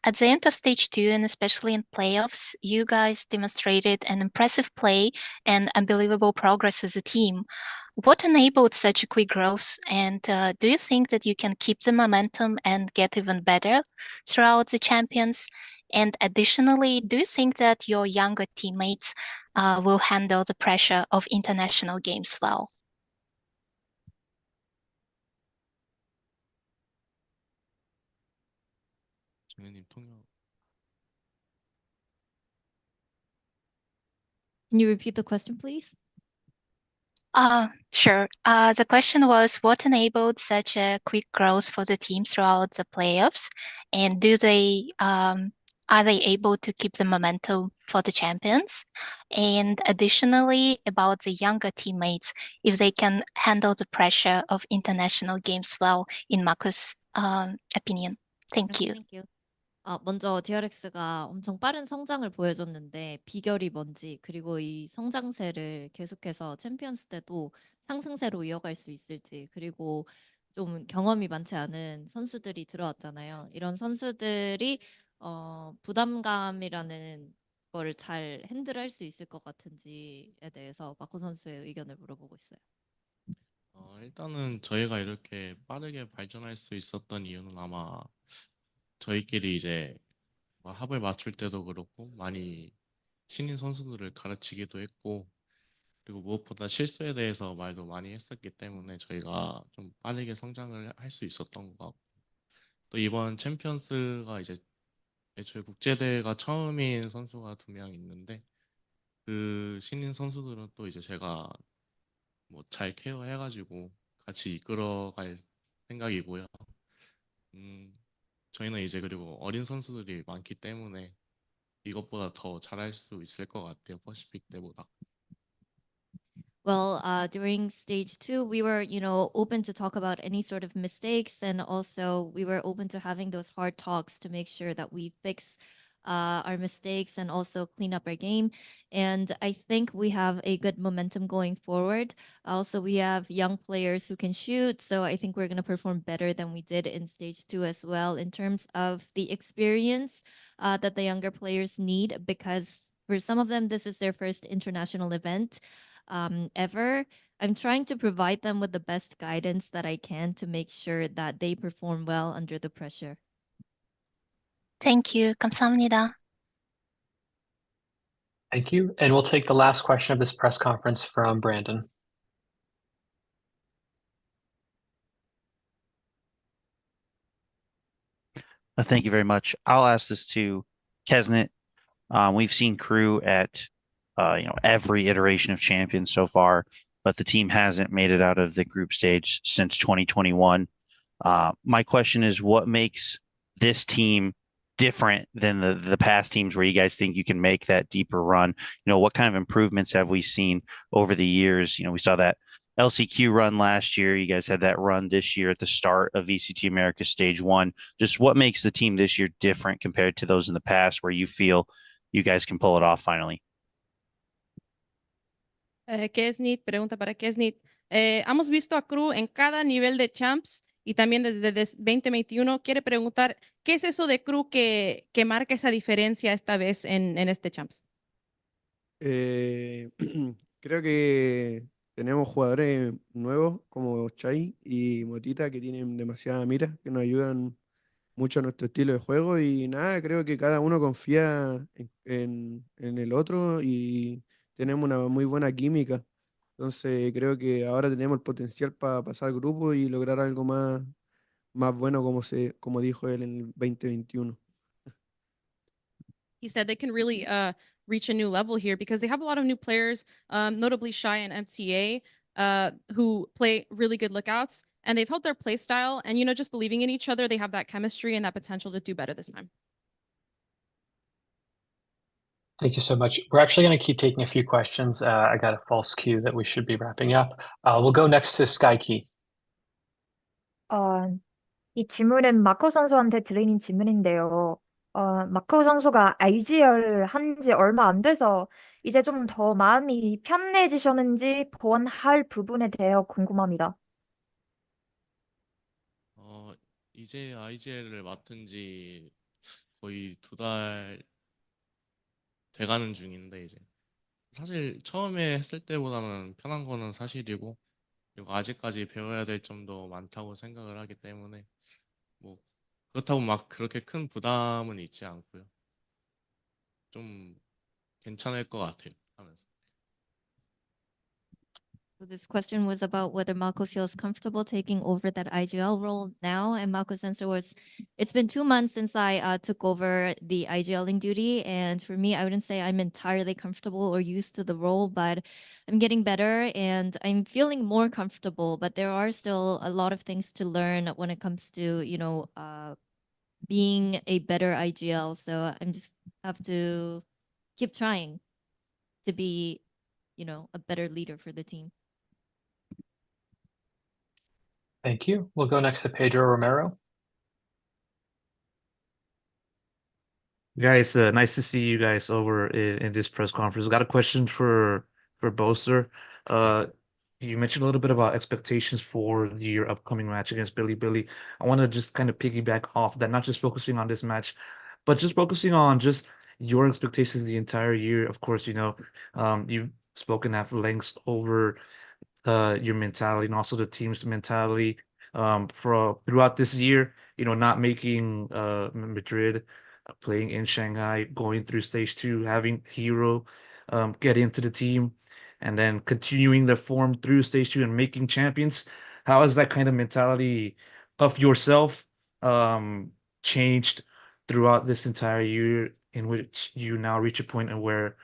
At the end of stage 2, and especially in playoffs, you guys demonstrated an impressive play and unbelievable progress as a team. What enabled such a quick growth, and do you think that you can keep the momentum and get even better throughout the champions? And additionally, do you think that your younger teammates will handle the pressure of international games well? Can you repeat the question, please? Sure. The question was, what enabled such a quick growth for the team throughout the playoffs? And are they able to keep the momentum for the champions? And additionally, about the younger teammates, if they can handle the pressure of international games well, in MaKo's opinion. Thank you. Thank you. 먼저 DRX가 엄청 빠른 성장을 보여줬는데 비결이 뭔지, 그리고 이 성장세를 계속해서 챔피언스 때도 상승세로 이어갈 수 있을지, 그리고 좀 경험이 많지 않은 선수들이 들어왔잖아요. 이런 선수들이 부담감이라는 거를 잘 핸들할 수 있을 것 같은지에 대해서 마코 선수의 의견을 물어보고 있어요. 일단은 저희가 이렇게 빠르게 발전할 수 있었던 이유는 아마 저희끼리 이제 합을 맞출 때도 그렇고 많이 신인 선수들을 가르치기도 했고, 그리고 무엇보다 실수에 대해서 말도 많이 했었기 때문에 저희가 좀 빠르게 성장을 할 수 있었던 것 같고, 또 이번 챔피언스가 이제 애초에 국제대회가 처음인 선수가 2명 있는데 그 신인 선수들은 또 이제 제가 뭐 잘 케어해가지고 같이 이끌어갈 생각이고요. 저희는 이제 그리고 어린 선수들이 많기 때문에 이것보다 더 잘할 수 있을 것 같아요. 퍼시픽 때보다. Well, during stage 2, we were, open to talk about any sort of mistakes, and also we were open to having those hard talks to make sure that we fix our mistakes and also clean up our game. And I think we have a good momentum going forward. Also, we have young players who can shoot, so I think we're going to perform better than we did in stage 2 as well in terms of the experience that the younger players need, because For some of them, this is their first international event ever. I'm trying to provide them with the best guidance that I can to make sure that they perform well under the pressure. Thank you. 감사합니다. Thank you. And we'll take the last question of this press conference from Brandon. Thank you very much. I'll ask this to Keznit. We've seen crew at every iteration of champions so far, but the team hasn't made it out of the group stage since 2021. My question is, what makes this team different than the past teams where you guys think you can make that deeper run? What kind of improvements have we seen over the years? We saw that LCQ run last year. You guys had that run this year at the start of VCT America Stage 1. Just what makes the team this year different compared to those in the past where you feel you guys can pull it off finally? Keznit, pregunta para Keznit. Hemos visto a Crew en cada nivel de champs y también desde 2021. Quiere preguntar, ¿qué es eso de Crew que marca esa diferencia esta vez en este champs? Creo que tenemos jugadores nuevos como Chai y Motita que tienen demasiada mira, que nos ayudan mucho a nuestro estilo de juego y nada, creo que cada uno confía en el otro y tenemos una muy buena química. Entonces creo que ahora tenemos el potencial para pasar al grupo y lograr algo más bueno como dijo él en el 2021. He said they can really reach a new level here because they have a lot of new players, notably Shy and MTA, who play really good lookouts, and they've held their play style. And just believing in each other, they have that chemistry and that potential to do better this time. Thank you so much. We're actually going to keep taking a few questions. I got a false cue that we should be wrapping up. We'll go next to SkyKey. 이 질문은 마코 선수한테 드리는 질문인데요. 마코 선수가 IGL 한 지 얼마 안 돼서 이제 좀 더 마음이 편해지셨는지 보완할 부분에 대해 궁금합니다. 이제 IGL을 맡은 지 거의 2달 돼가는 중인데 이제 사실 처음에 했을 때보다는 편한 거는 사실이고 그리고 아직까지 배워야 될 점도 많다고 생각을 하기 때문에 뭐 그렇다고 막 그렇게 큰 부담은 있지 않고요. 좀 괜찮을 것 같아요 하면서. So this question was about whether MaKo feels comfortable taking over that IGL role now. And Mako's answer was, it's been 2 months since I took over the IGLing duty. And for me, I wouldn't say I'm entirely comfortable or used to the role, but I'm getting better and I'm feeling more comfortable. But there are still a lot of things to learn when it comes to, being a better IGL. So I'm just have to keep trying to be, a better leader for the team. Thank you. We'll go next to Pedro Romero. Guys, nice to see you guys over in this press conference. Got a question for Boaster. You mentioned a little bit about expectations for your upcoming match against Billy. I want to just kind of piggyback off that, not just focusing on this match, but just focusing on just your expectations the entire year. Of course, you've spoken at length over your mentality and also the team's mentality throughout this year, not making Madrid, playing in Shanghai, going through stage 2, having Hero get into the team, and then continuing the form through stage 2 and making champions. How has that kind of mentality of yourself changed throughout this entire year in which you now reach a point where,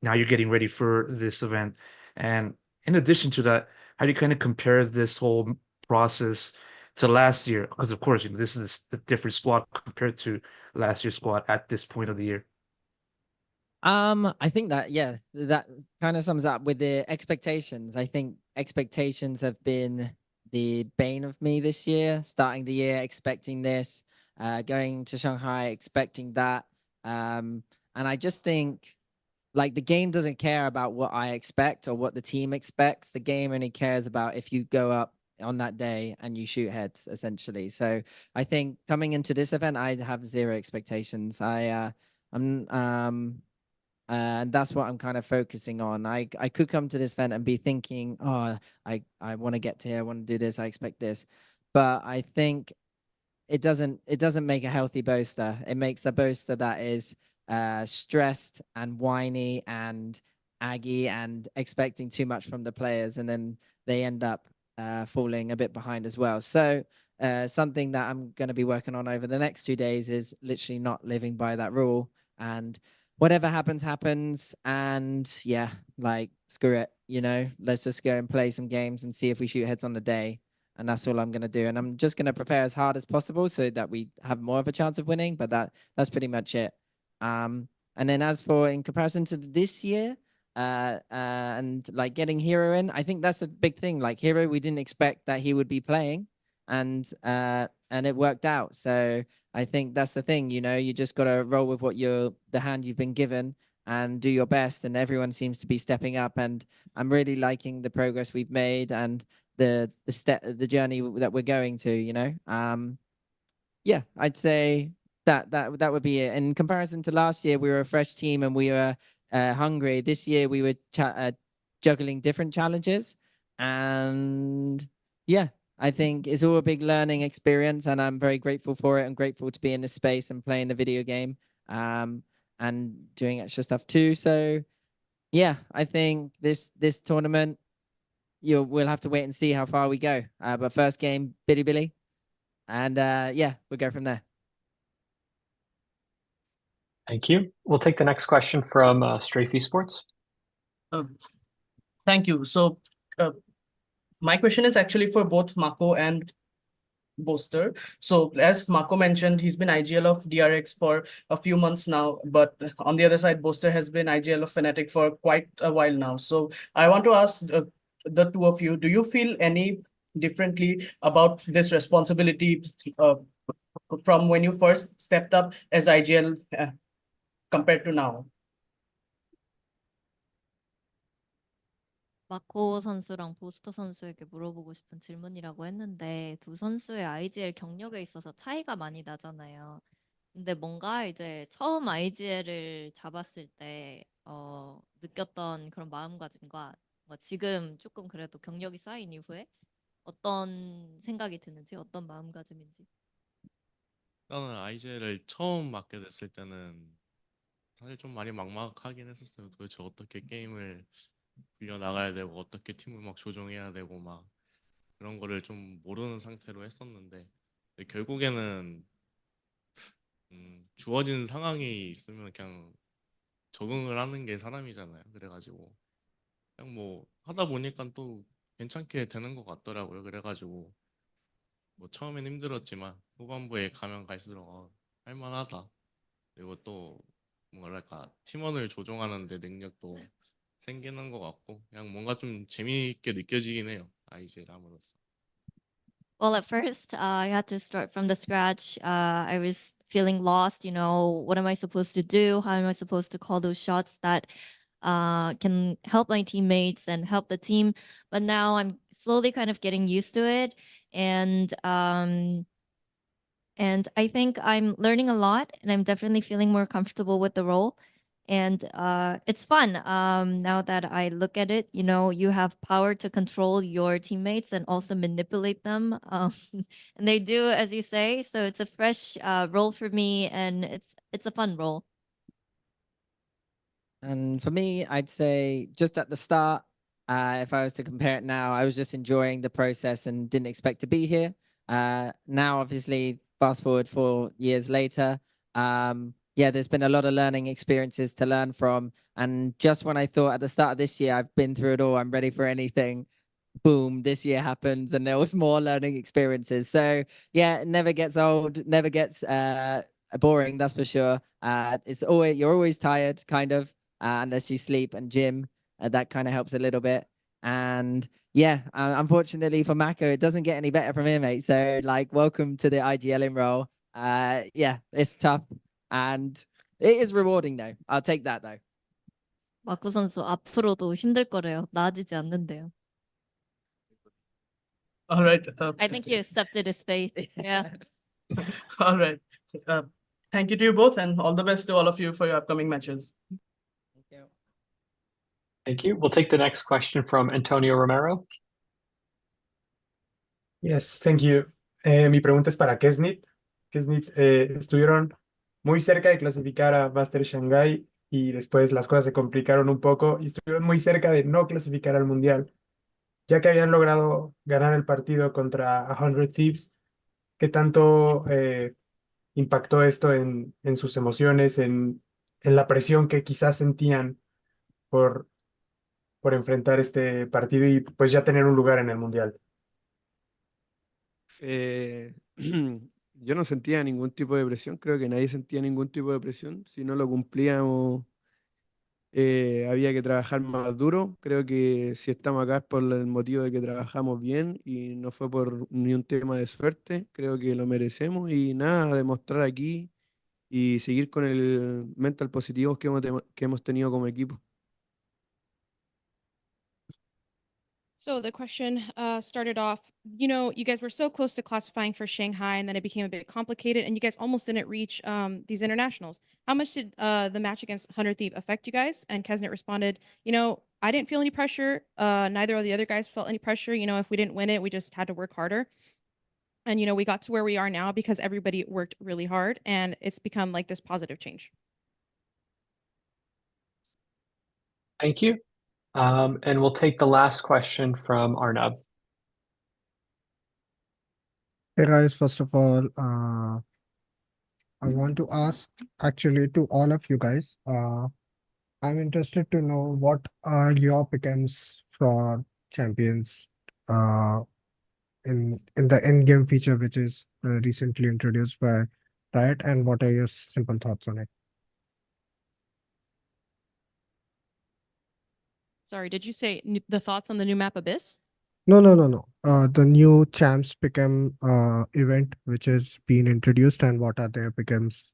now you're getting ready for this event? And in addition to that, how do you kind of compare this whole process to last year? Because of course, this is a different squad compared to last year's squad at this point of the year. I think that that kind of sums up with the expectations. I think expectations have been the bane of me this year. Starting the year expecting this, going to Shanghai expecting that, and I just think, like, the game doesn't care about what I expect or what the team expects. The game only cares about if you go up on that day and you shoot heads, essentially. So I think coming into this event, I have zero expectations. I'm And that's what I'm kind of focusing on. I could come to this event and be thinking, oh, I want to get to here, I want to do this, I expect this. But I think it doesn't make a healthy boaster. It makes a boaster that is stressed and whiny and aggy and expecting too much from the players, and then they end up falling a bit behind as well. So something that I'm going to be working on over the next 2 days is literally not living by that rule, and whatever happens, happens. And yeah, like, screw it, you know, let's just go and play some games and see if we shoot heads on the day. And that's all I'm going to do. And I'm just going to prepare as hard as possible so that we have more of a chance of winning. But that's pretty much it. And then as for in comparison to this year, and like getting Hero in, I think that's a big thing. Like Hero, we didn't expect that he would be playing, and it worked out. So I think that's the thing, you know, you just got to roll with what the hand you've been given and do your best. And everyone seems to be stepping up, and I'm really liking the progress we've made and the journey that we're going to, you know. Yeah, I'd say that would be it. In comparison to last year, we were a fresh team and we were hungry. This year we were juggling different challenges, and yeah, I think it's all a big learning experience, and I'm very grateful for it. I'm grateful to be in this space and playing the video game, and doing extra stuff too. So yeah, I think this tournament, we'll have to wait and see how far we go. But first game, Billy, and yeah, we'll go from there. Thank you. We'll take the next question from Strafe Esports. Thank you. So my question is actually for both MaKo and Boaster. So as MaKo mentioned, he's been IGL of DRX for a few months now, but on the other side, Boaster has been IGL of Fnatic for quite a while now. So I want to ask the two of you, do you feel any differently about this responsibility from when you first stepped up as IGL compared to now? 마코 선수랑 보스터 선수에게 물어보고 싶은 질문이라고 했는데, 두 선수의 IGL 경력에 있어서 차이가 많이 나잖아요. 근데 뭔가 이제 처음 IGL을 잡았을 때 느꼈던 그런 마음가짐과 지금 조금 그래도 경력이 쌓인 이후에 어떤 생각이 드는지, 어떤 마음가짐인지. 나는 IGL을 처음 맡게 됐을 때는 사실 좀 많이 막막하긴 했었어요. 도대체 어떻게 게임을 굴려 나가야 되고 어떻게 팀을 막 조정해야 되고 막 그런 거를 좀 모르는 상태로 했었는데, 결국에는 주어진 상황이 있으면 그냥 적응을 하는 게 사람이잖아요. 그래가지고 그냥 뭐 하다 보니까 또 괜찮게 되는 것 같더라고요. 그래가지고 뭐 처음엔 힘들었지만 후반부에 가면 갈수록 할만하다. 그리고 또 뭐랄까 팀원을 조종하는 데 능력도 생기는 것 같고, 그냥 뭔가 좀 재미있게 느껴지긴 해요. IGL 함으로써. Well, at first, I had to start from the scratch. I was feeling lost, you know, what am I supposed to do? How am I supposed to call those shots that can help my teammates and help the team? But now I'm slowly kind of getting used to it. And I think I'm learning a lot, and I'm definitely feeling more comfortable with the role. And it's fun. Now that I look at it, you know, you have power to control your teammates and also manipulate them. And they do, as you say. So it's a fresh role for me, and it's a fun role. And for me, I'd say just at the start, if I was to compare it now, I was just enjoying the process and didn't expect to be here. Now, obviously, fast forward 4 years later, yeah, there's been a lot of learning experiences to learn from. And just when I thought at the start of this year, I've been through it all, I'm ready for anything, boom, this year happens and there was more learning experiences. So yeah, it never gets old, never gets boring, that's for sure. You're always tired, kind of, unless you sleep and gym. That kind of helps a little bit. And yeah, unfortunately for MaKo, it doesn't get any better from here, mate. So like, welcome to the IGL role. Yeah, it's tough. And it is rewarding though. I'll take that though. 마코 선수 앞으로도 힘들 거래요. 나아지지 않는데요. All right. I think he accepted his fate. Yeah. All right. Thank you to you both, and all the best to all of you for your upcoming matches. Thank you. We'll take the next question from Antonio Romero. Yes, thank you. Mi pregunta es para Keznit. Keznit, estuvieron muy cerca de clasificar a Buster Shanghai y después las cosas se complicaron un poco y estuvieron muy cerca de no clasificar al Mundial. Ya que habían logrado ganar el partido contra 100 Thieves, ¿qué tanto impactó esto en sus emociones, en la presión que quizás sentían por, por enfrentar este partido y pues ya tener un lugar en el Mundial? Yo no sentía ningún tipo de presión, creo que nadie sentía ningún tipo de presión. Si no lo cumplíamos, había que trabajar más duro. Creo que si estamos acá es por el motivo de que trabajamos bien y no fue por ni un tema de suerte. Creo que lo merecemos y nada, demostrar aquí y seguir con el mental positivo que hemos tenido como equipo. So the question started off, you guys were so close to classifying for Shanghai, and then it became a bit complicated, and you guys almost didn't reach these internationals. How much did the match against 100 Thief affect you guys? And Keznit responded, I didn't feel any pressure. Neither of the other guys felt any pressure. If we didn't win it, we just had to work harder. And, we got to where we are now because everybody worked really hard, and it's become like this positive change. Thank you. And we'll take the last question from Arnab. Hey guys, first of all, I want to ask actually to all of you guys, I'm interested to know what are your pickings for champions in the end game feature which is recently introduced by Riot, and what are your simple thoughts on it? Sorry, did you say the thoughts on the new map Abyss? No. The new champs pick'em event which is being introduced, and what are their pick'ems?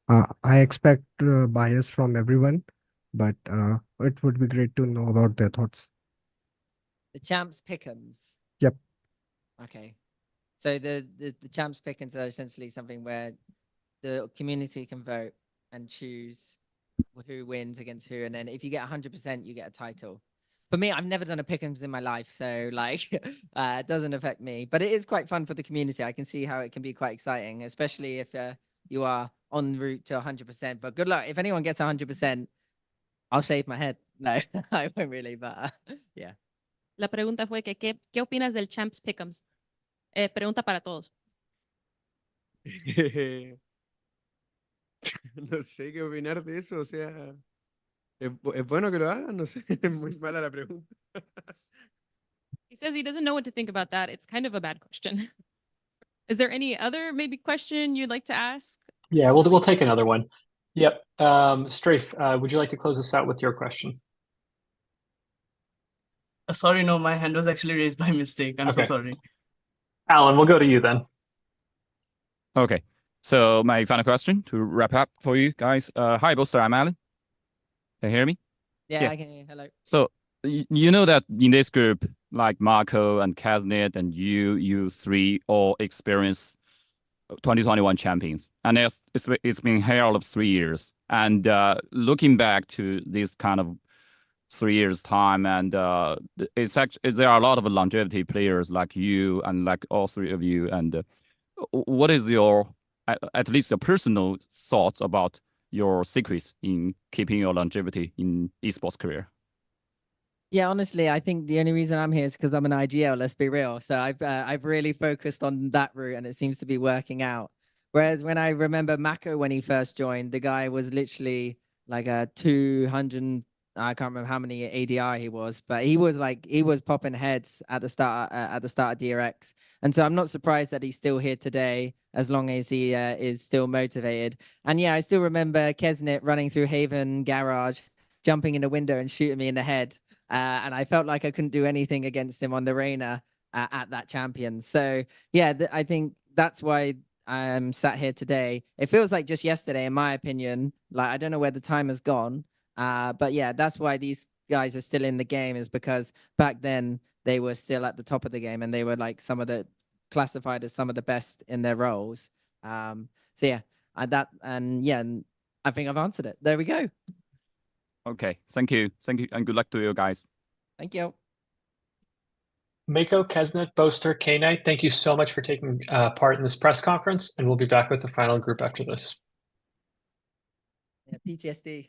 I expect bias from everyone, but it would be great to know about their thoughts. The champs pick'ems. Yep. Okay. So the champs pick'ems are essentially something where the community can vote and choose who wins against who, and then if you get 100%, you get a title. For me, I've never done a pick'ems in my life, so like it doesn't affect me, but it is quite fun for the community. I can see how it can be quite exciting, especially if you are en route to 100%. But good luck. If anyone gets 100%, I'll shave my head. No, I won't really, but yeah. La pregunta fue que ¿qué opinas del Champs Pick'ems? Pregunta para todos. No sé qué opinar de eso, o sea, ¿es bueno que lo hagan? No sé, es muy mala la pregunta. He says he doesn't know what to think about that. It's kind of a bad question. Is there any other maybe question you'd like to ask? Yeah, we'll take another one. Yep. Strafe, would you like to close us out with your question? Sorry, no, my hand was actually raised by mistake. I'm so Okay. sorry. Alan, we'll go to you then. Okay. So my final question to wrap up for you guys. Hi, Boaster. I'm Alan. Can you hear me? Yeah, I can hear you. Hello. So you know that in this group, like MaKo and Keznit and you three all experienced 2021 champions, and it's been here all of 3 years. And looking back to this kind of 3 years time, and it's actually there are a lot of longevity players like you and like all three of you. And what is your at least your personal thoughts about your secrets in keeping your longevity in esports career? Yeah, honestly, I think the only reason I'm here is because I'm an IGL. Let's be real. So I've really focused on that route, and it seems to be working out. Whereas when I remember MaKo when he first joined, the guy was literally like a 200. I can't remember how many ADI he was, but he was popping heads at the start of DRX. And so I'm not surprised that he's still here today, as long as he is still motivated. And yeah, I still remember Keznit running through Haven Garage, jumping in the window and shooting me in the head. And I felt like I couldn't do anything against him on the arena at that champion. So yeah, I think that's why I'm sat here today. It feels like just yesterday, in my opinion. Like, I don't know where the time has gone. But yeah, that's why these guys are still in the game, is because back then they were still at the top of the game, and they were like classified as some of the best in their roles. So yeah, and I think I've answered it. There we go. Okay, thank you, and good luck to you guys. Thank you. MaKo, Keznit, Boaster, Knight, thank you so much for taking part in this press conference, and we'll be back with the final group after this. Yeah, PTSD.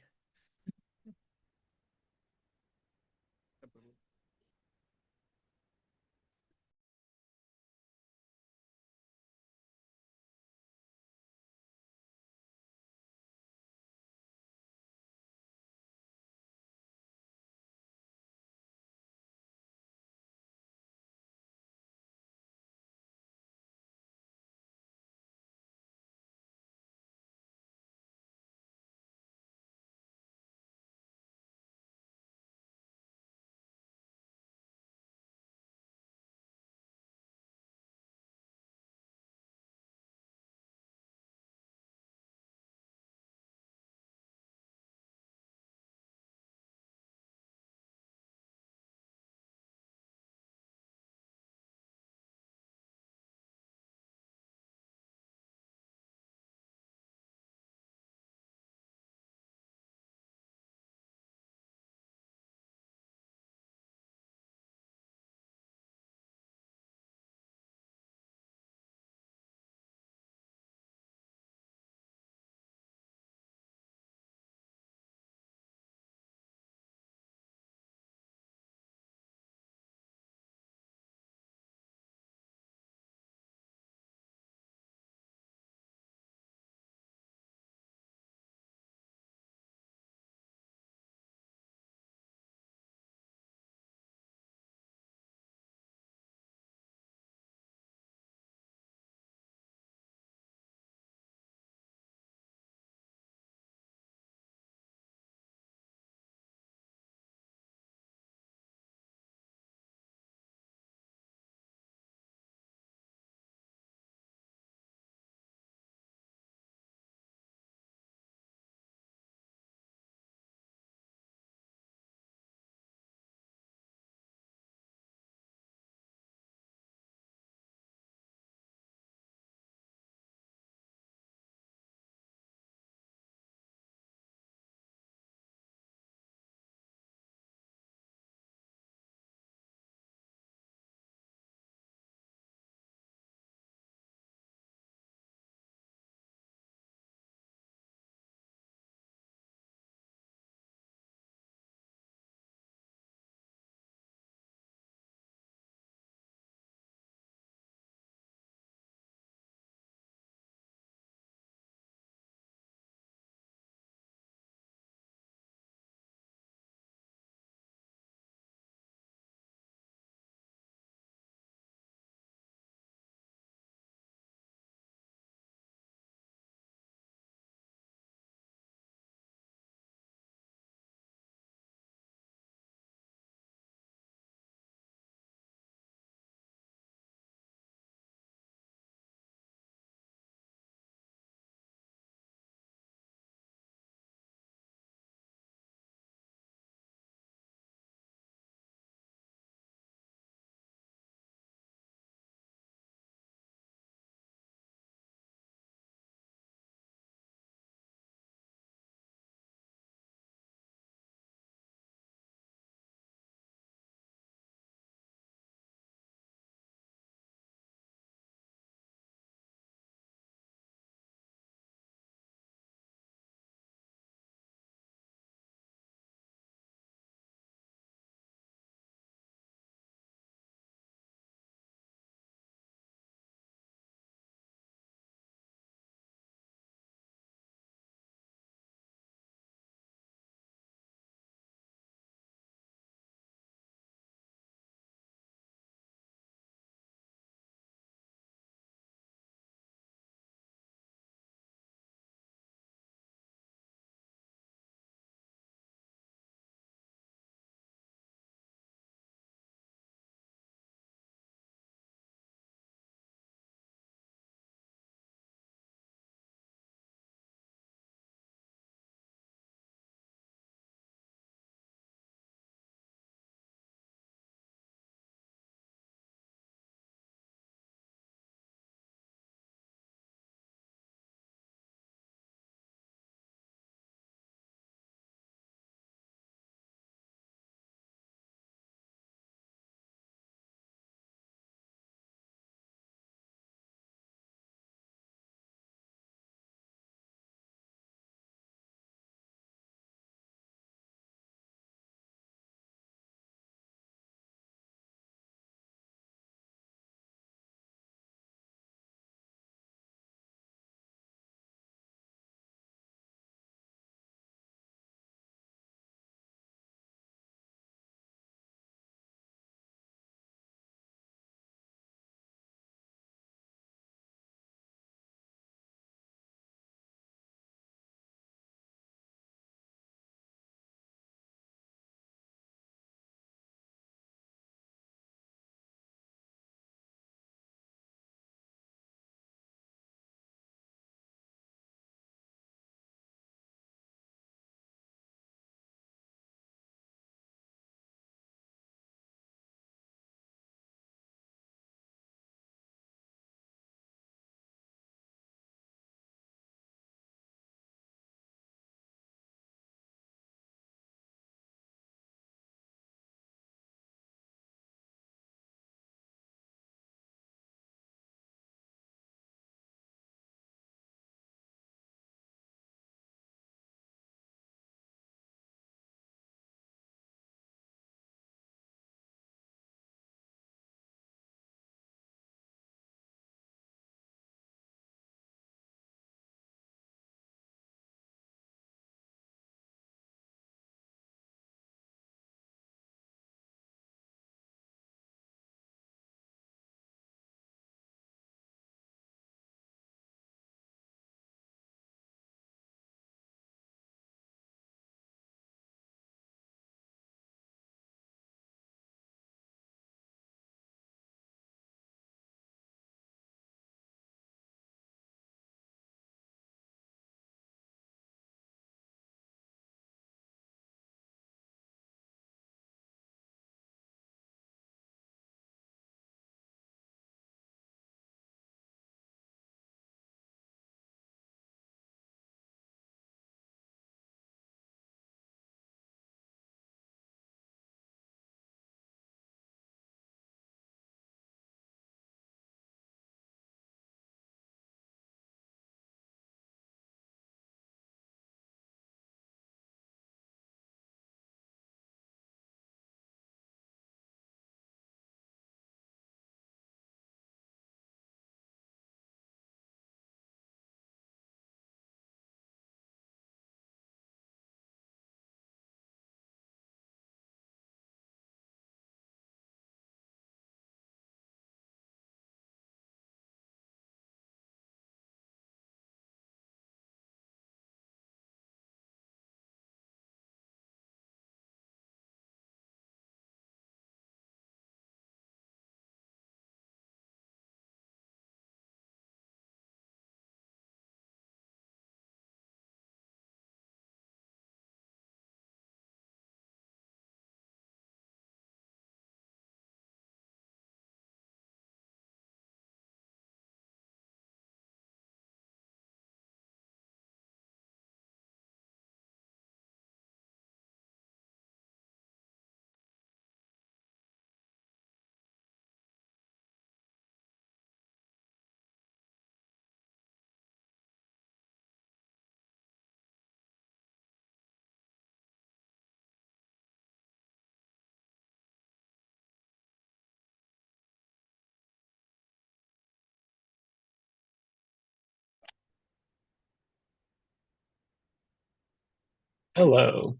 Hello.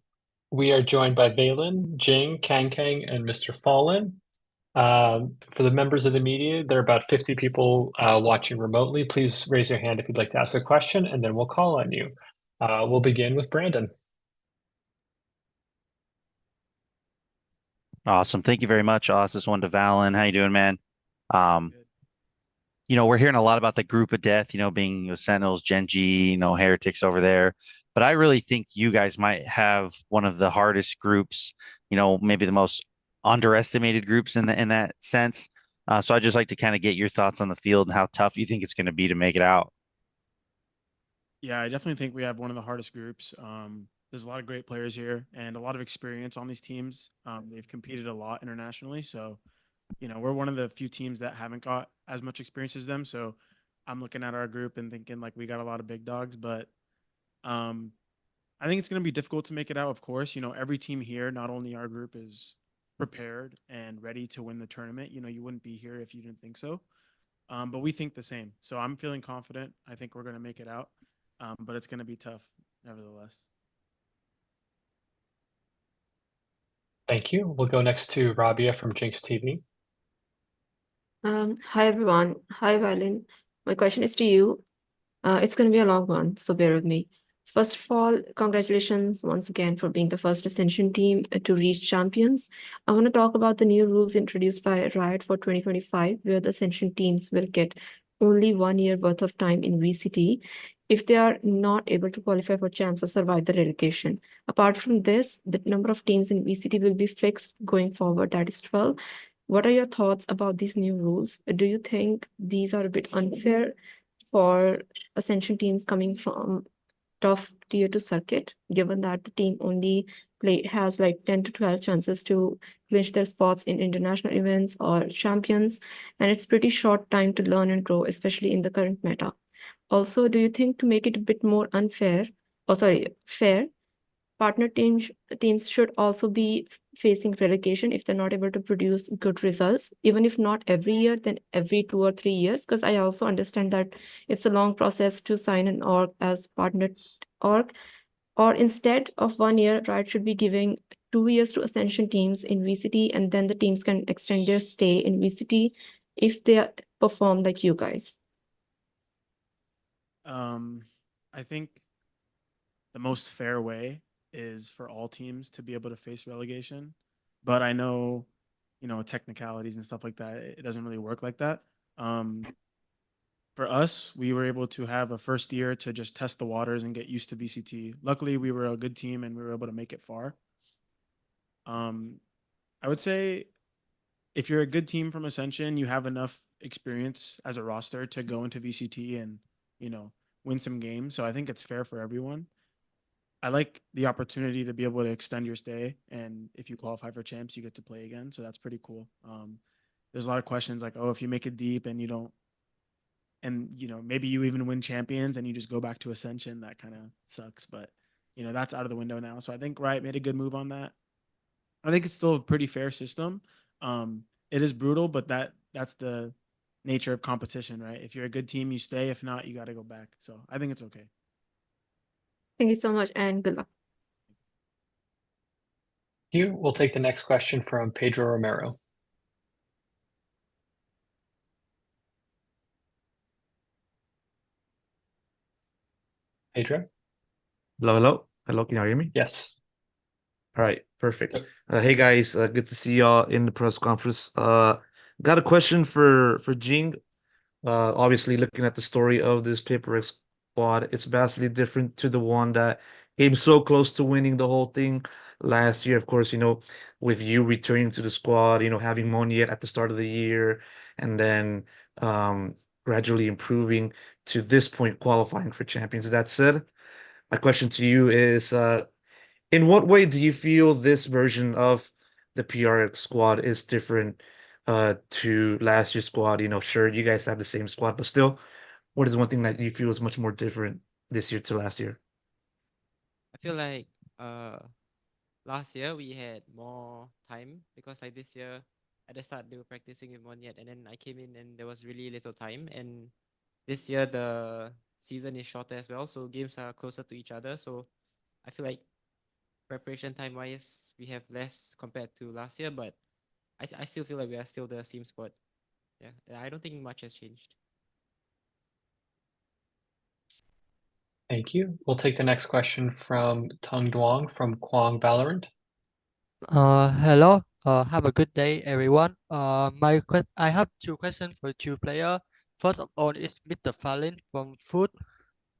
We are joined by valyn, Jinggg, KangKang, and MrFaliN. For the members of the media, there are about 50 people watching remotely. Please raise your hand if you'd like to ask a question, and then we'll call on you. We'll begin with Brandon. Awesome. Thank you very much. I'll ask this one to valyn. How you doing, man? We're hearing a lot about the group of death, being Sentinels, Gen.G, heretics over there. But I really think you guys might have one of the hardest groups, maybe the most underestimated groups in that sense. So I'd just like to kind of get your thoughts on the field and how tough you think it's going to be to make it out. Yeah, I definitely think we have one of the hardest groups. There's a lot of great players here and a lot of experience on these teams. They've competed a lot internationally, so we're one of the few teams that haven't got as much experience as them. So I'm looking at our group and thinking like we got a lot of big dogs, but I think it's going to be difficult to make it out. Of course, every team here, not only our group, is prepared and ready to win the tournament. You wouldn't be here if you didn't think so. But we think the same. So I'm feeling confident. I think we're going to make it out. But it's going to be tough, nevertheless. Thank you. We'll go next to Rabia from Jinx TV. Hi everyone. Hi valyn. My question is to you. It's going to be a long one, so bear with me. First of all, congratulations once again for being the first Ascension team to reach champions. I want to talk about the new rules introduced by Riot for 2025, where the Ascension teams will get only 1 year worth of time in VCT if they are not able to qualify for champs or survive the relegation. Apart from this, the number of teams in VCT will be fixed going forward, that is 12. What are your thoughts about these new rules? Do you think these are a bit unfair for Ascension teams coming from tough tier 2 circuit, given that the team only has like 10 to 12 chances to clinch their spots in international events or champions, and it's pretty short time to learn and grow, especially in the current meta? Also, do you think to make it a bit more fair, partner teams should also be facing relegation if they're not able to produce good results, even if not every year, then every 2 or 3 years? Because I also understand that it's a long process to sign an org as partner org. Or instead of 1 year, Riot should be giving 2 years to Ascension teams in VCT, and then the teams can extend their stay in VCT if they perform like you guys. I think the most fair way is for all teams to be able to face relegation. But I know, technicalities and stuff like that, it doesn't really work like that. For us, we were able to have a first year to just test the waters and get used to VCT. Luckily, we were a good team and we were able to make it far. I would say if you're a good team from Ascension, you have enough experience as a roster to go into VCT and, win some games. So I think it's fair for everyone. I like the opportunity to be able to extend your stay, and if you qualify for champs, you get to play again. So that's pretty cool. There's a lot of questions like, oh, if you make it deep and you don't, and maybe you even win champions and you just go back to Ascension, that kind of sucks. But that's out of the window now. So I think Riot made a good move on that. I think it's still a pretty fair system. It is brutal, but that's the nature of competition, right? If you're a good team, you stay. If not, you got to go back. So I think it's okay. Thank you so much and good luck. Thank you. We'll take the next question from Pedro Romero. Pedro? Hello, can you hear me? Yes. All right, perfect. Hey guys, good to see y'all in the press conference. Got a question for Jinggg. Obviously, looking at the story of this PRX squad, it's vastly different to the one that came so close to winning the whole thing last year. Of course, with you returning to the squad, having Moniet at the start of the year, and then gradually improving to this point, qualifying for champions. That said, my question to you is, in what way do you feel this version of the PRX squad is different to last year's squad? Sure, you guys have the same squad, but still, what is one thing that you feel is much more different this year to last year? I feel like last year we had more time because like this year at the start they were practicing with Moniet, and then I came in and there was really little time. And this year the season is shorter as well, so games are closer to each other. So I feel like preparation time wise, we have less compared to last year, but I still feel like we are still the same squad. Yeah, I don't think much has changed. Thank you. We'll take the next question from Tung Duong from Kwang VALORANT. Hello. Have a good day, everyone. I have two questions for two players. First of all is MrFaliN from FUT.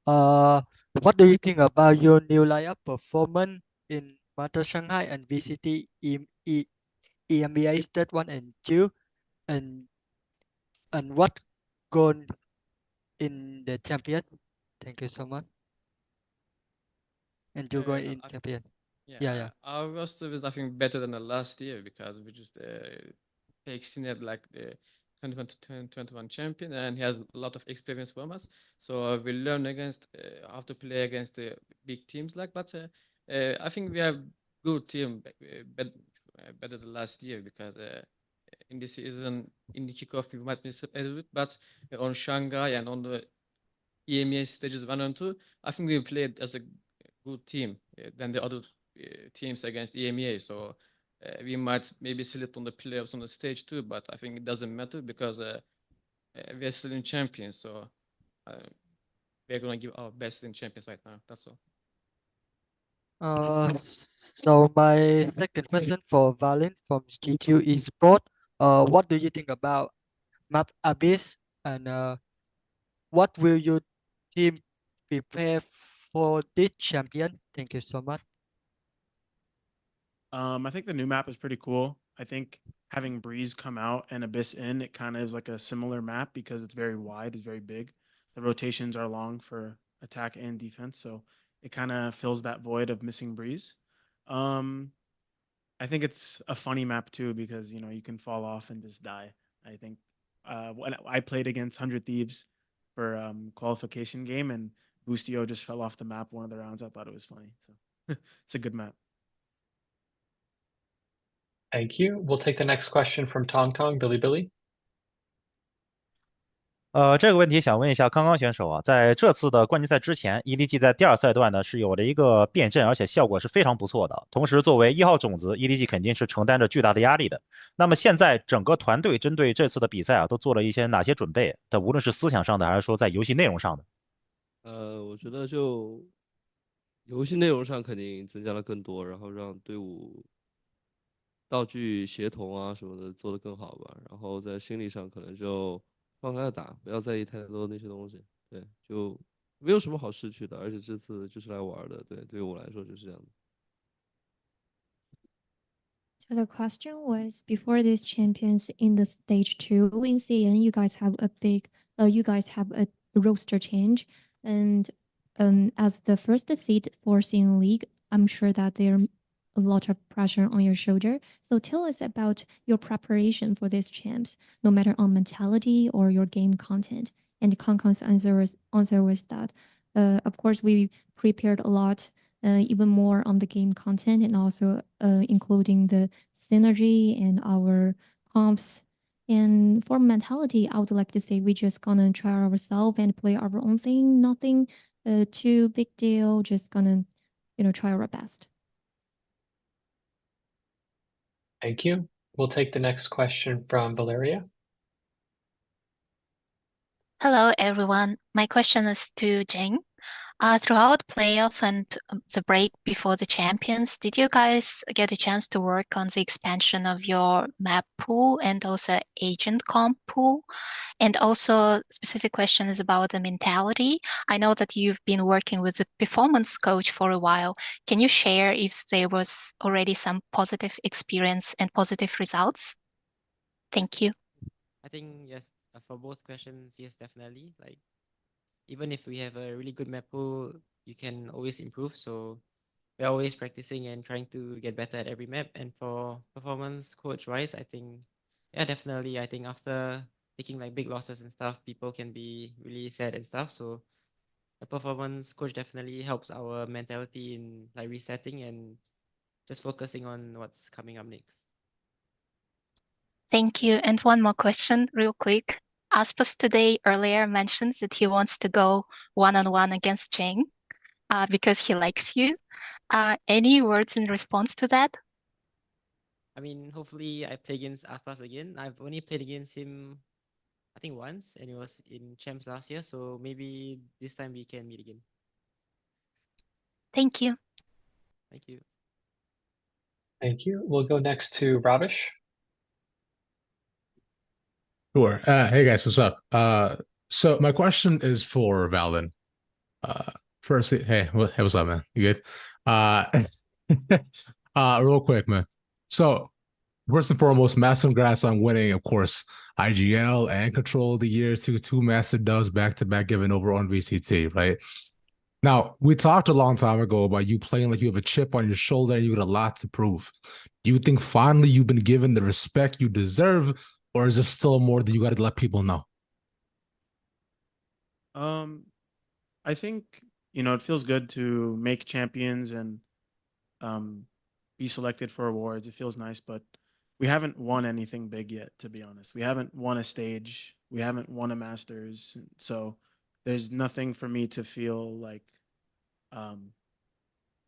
What do you think about your new lineup performance in Master Shanghai and VCT EMEA State 1 and 2? And what goal in the champion? Thank you so much. And you go in champion. Yeah. Our roster is, I think, better than the last year because we just keznit like the 2021 champion, and he has a lot of experience from us. So we learn against how to play against the big teams like. But I think we have good team, better than last year because in this season in the kickoff we might miss a bit, but on Shanghai and on the EMEA stages 1 and 2, I think we played as a good team than the other teams against EMEA. So we might maybe slip on the playoffs on the stage 2, but I think it doesn't matter because we are still in champions. So we're gonna give our best in champions right now. That's all. So my second question for valyn from G2 Esport. What do you think about map Abyss, and what will your team prepare for this champion? Thank you so much. I think the new map is pretty cool. I think having Breeze come out and Abyss in, it kind of is like a similar map because it's very wide, it's very big. The rotations are long for attack and defense, so it kind of fills that void of missing Breeze. I think it's a funny map too because you can fall off and just die. I think when I played against 100 Thieves for qualification game and Boostio just fell off the map one of the rounds, I thought it was funny. So it's a good map. Thank you. We'll take the next question from Tong Tong Billy. 这个问题想问一下康康选手啊，在这次的冠军赛之前 ，EDG 在第2赛段呢是有了一个变阵，而且效果是非常不错的。同时，作为1号种子 ，EDG 肯定是承担着巨大的压力的。那么现在整个团队针对这次的比赛啊，都做了一些哪些准备？它无论是思想上的，还是说在游戏内容上的？我觉得就游戏内容上肯定增加了更多，然后让队伍道具协同啊什么的做得更好吧。然后在心理上可能就放开了打，不要在意太多那些东西。对，就没有什么好失去的，而且这次就是来玩的。对，对于我来说就是这样的。So the question was, before these champions in the stage 2 in CN, you guys have a roster change, and as the first seed for CN League, I'm sure that there are a lot of pressure on your shoulder. So tell us about your preparation for these champs, no matter on mentality or your game content. And Kangkang's answer was that, of course, we prepared a lot. Even more on the game content and also including the synergy and our comps. And for mentality, I would like to say we just gonna try ourselves and play our own thing. Nothing too big deal. Just gonna, try our best. Thank you. We'll take the next question from Valeria. Hello, everyone. My question is to Jinggg. Throughout playoff and the break before the champions, did you guys get a chance to work on the expansion of your map pool and also agent comp pool? And also, specific question is about the mentality. I know that you've been working with the performance coach for a while. Can you share if there was already some positive experience and positive results? Thank you. I think yes, for both questions, yes, definitely. Like, even if we have a really good map pool, you can always improve. So we're always practicing and trying to get better at every map. And for performance coach wise, I think, yeah, definitely. I think after taking like big losses and stuff, people can be really sad and stuff. So the performance coach definitely helps our mentality in like resetting and just focusing on what's coming up next. Thank you. And one more question real quick. Aspas today earlier mentioned that he wants to go one-on-one against Jinggg because he likes you. Any words in response to that? I mean, hopefully I play against aspas again. I've only played against him, I think once, and it was in champs last year. So maybe this time we can meet again. Thank you. Thank you. Thank you. We'll go next to Ravish. Sure. Hey guys, what's up? So my question is for valyn. Firstly, hey, what's up, man? You good? Real quick, man. So first and foremost, massive congrats on winning, of course, IGL and Control of the Year, two massive dubs back to back given over on VCT, right? Now, we talked a long time ago about you playing like you have a chip on your shoulder and you got a lot to prove. Do you think finally you've been given the respect you deserve, or is there still more that you got to let people know? I think, you know, it feels good to make champions and be selected for awards. It feels nice, but we haven't won anything big yet, to be honest. We haven't won a stage. We haven't won a Masters. So there's nothing for me to feel like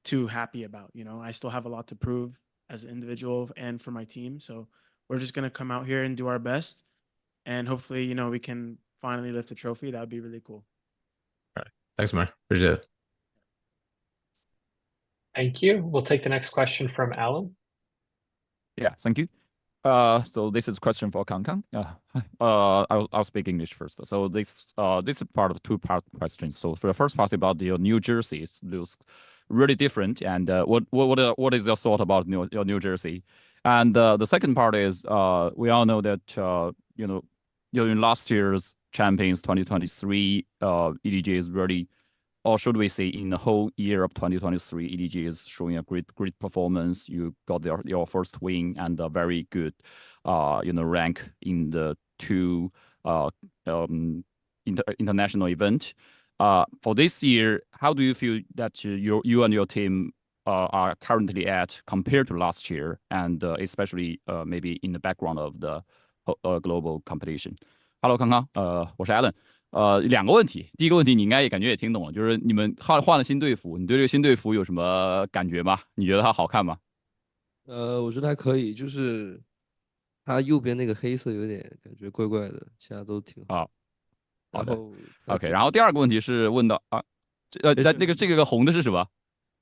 too happy about, you know. I still have a lot to prove as an individual and for my team. So we're just going to come out here and do our best. And hopefully, you know, we can finally lift a trophy. That would be really cool. All right. Thanks, man. Appreciate it. Thank you. We'll take the next question from Alan. Yeah, thank you. So this is a question for Kang. I'll speak English first. So this is part of two-part question. So for the first part about your New Jerseys, looks really different. And what is your thought about your New Jersey? And the second part is we all know that you know, during last year's Champions 2023, EDG is really, or should we say in the whole year of 2023, EDG is showing a great performance. You got your first win and a very good you know, rank in the two international event. For this year, how do you feel that you and your team are currently at compared to last year, and especially maybe in the background of the global competition? Hello， 康康，我是 Alan。两个问题，第一个问题你应该也感觉也听懂了，就是你们换了新队服，你对这个新队服有什么感觉吗？你觉得它好看吗？我觉得还可以，就是它右边那个黑色有点感觉怪怪的，其他都挺好。然后 OK， 然后第二个问题是问到这个红的是什么？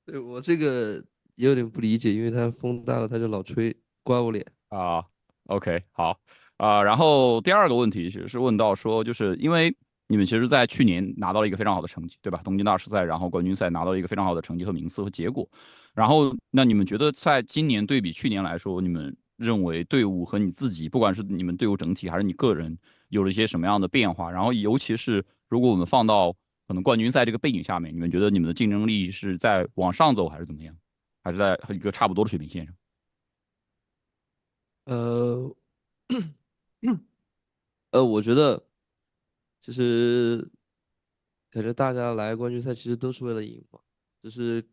对，我这个也有点不理解，因为它风大了，它就老吹刮我脸啊。OK， 好。然后第二个问题是问到说，就是因为你们其实在去年拿到了一个非常好的成绩，对吧？东京大师赛，然后冠军赛拿到了一个非常好的成绩和名次和结果。然后那你们觉得在今年对比去年来说，你们认为队伍和你自己，不管是你们队伍整体还是你个人，有了一些什么样的变化？然后尤其是如果我们放到可能冠军赛这个背景下面，你们觉得你们的竞争力是在往上走还是怎么样？还是在一个差不多的水平线上？我觉得就是感觉大家来冠军赛其实都是为了赢嘛，就是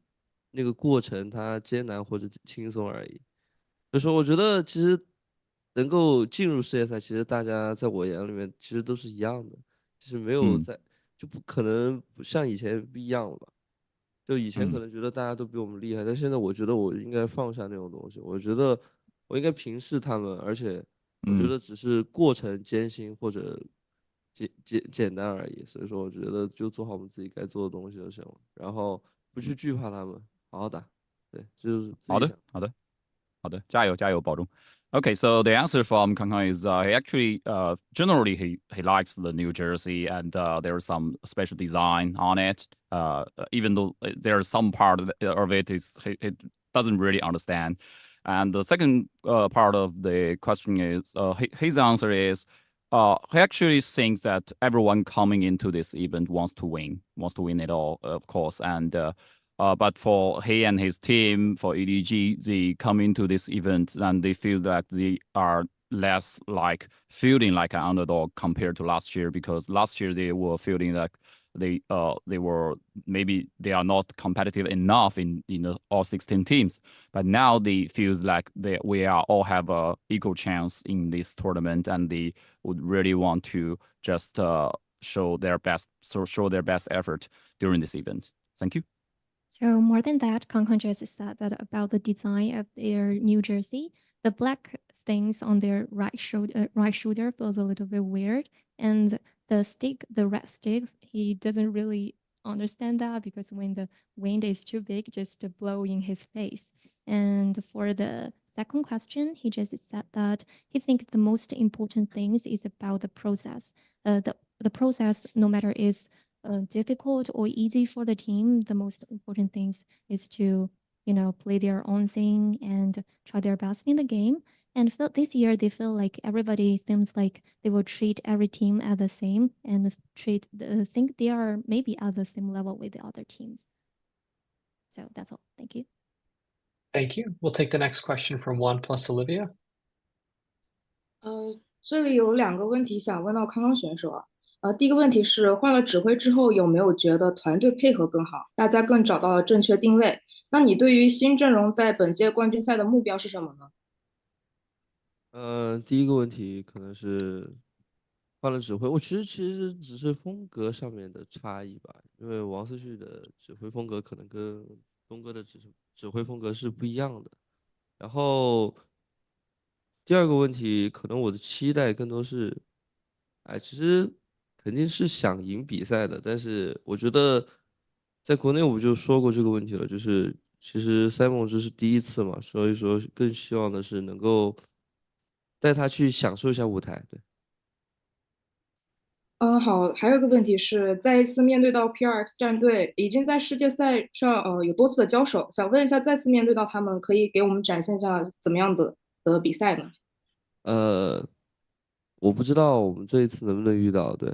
那个过程它艰难或者轻松而已。所以说，我觉得其实能够进入世界赛，其实大家在我眼里面其实都是一样的，就是没有就不可能像以前不一样了吧。就以前可能觉得大家都比我们厉害，但现在我觉得我应该放下那种东西，我觉得我应该平视他们，而且我觉得只是过程艰辛或者简单而已。所以说，我觉得就做好我们自己该做的东西就行了，然后不去惧怕他们，好好打。对，就是自己想。好的，加油，保重。Okay, so the answer from Kang is he actually generally he likes the New Jersey, and there's some special design on it. Even though there's some part of it is he doesn't really understand. And the second part of the question is his answer is he actually thinks that everyone coming into this event wants to win it all, of course, and. But for he and his team, for EDG, they come into this event and they feel that they are less like feeling like an underdog compared to last year, because last year they were feeling like they were maybe they are not competitive enough in the all 16 teams. But now they feels like we are all have a equal chance in this tournament, and they would really want to just show their best effort during this event. Thank you. So more than that, Concon just said that about the design of their new jersey, the black things on their right shoulder feels a little bit weird, and the red stick, he doesn't really understand that because when the wind is too big, just to blow in his face. And for the second question, he just said that he thinks the most important things is about the process. The process, no matter is difficult or easy for the team, the most important things is to, play their own thing and try their best in the game. And this year, they feel like everybody seems like they will treat every team as the same and think they are maybe at the same level with the other teams. So that's all. Thank you. Thank you. We'll take the next question from Juan plus Olivia. 这里有2个问题想问到康康选手啊。第一个问题是换了指挥之后，有没有觉得团队配合更好，大家更找到了正确定位？那你对于新阵容在本届冠军赛的目标是什么呢？第一个问题可能是换了指挥，我其实只是风格上面的差异吧，因为王思绪的指挥风格可能跟东哥的指挥风格是不一样的。然后第二个问题，可能我的期待更多是，其实肯定是想赢比赛的，但是我觉得在国内我就说过这个问题了，就是其实Simon这是第一次嘛，所以说更希望的是能够带他去享受一下舞台，对。好，还有一个问题是，再一次面对到 PRX 战队，已经在世界赛上有多次的交手，想问一下，再次面对到他们，可以给我们展现一下怎么样的比赛呢？我不知道我们这一次能不能遇到，对，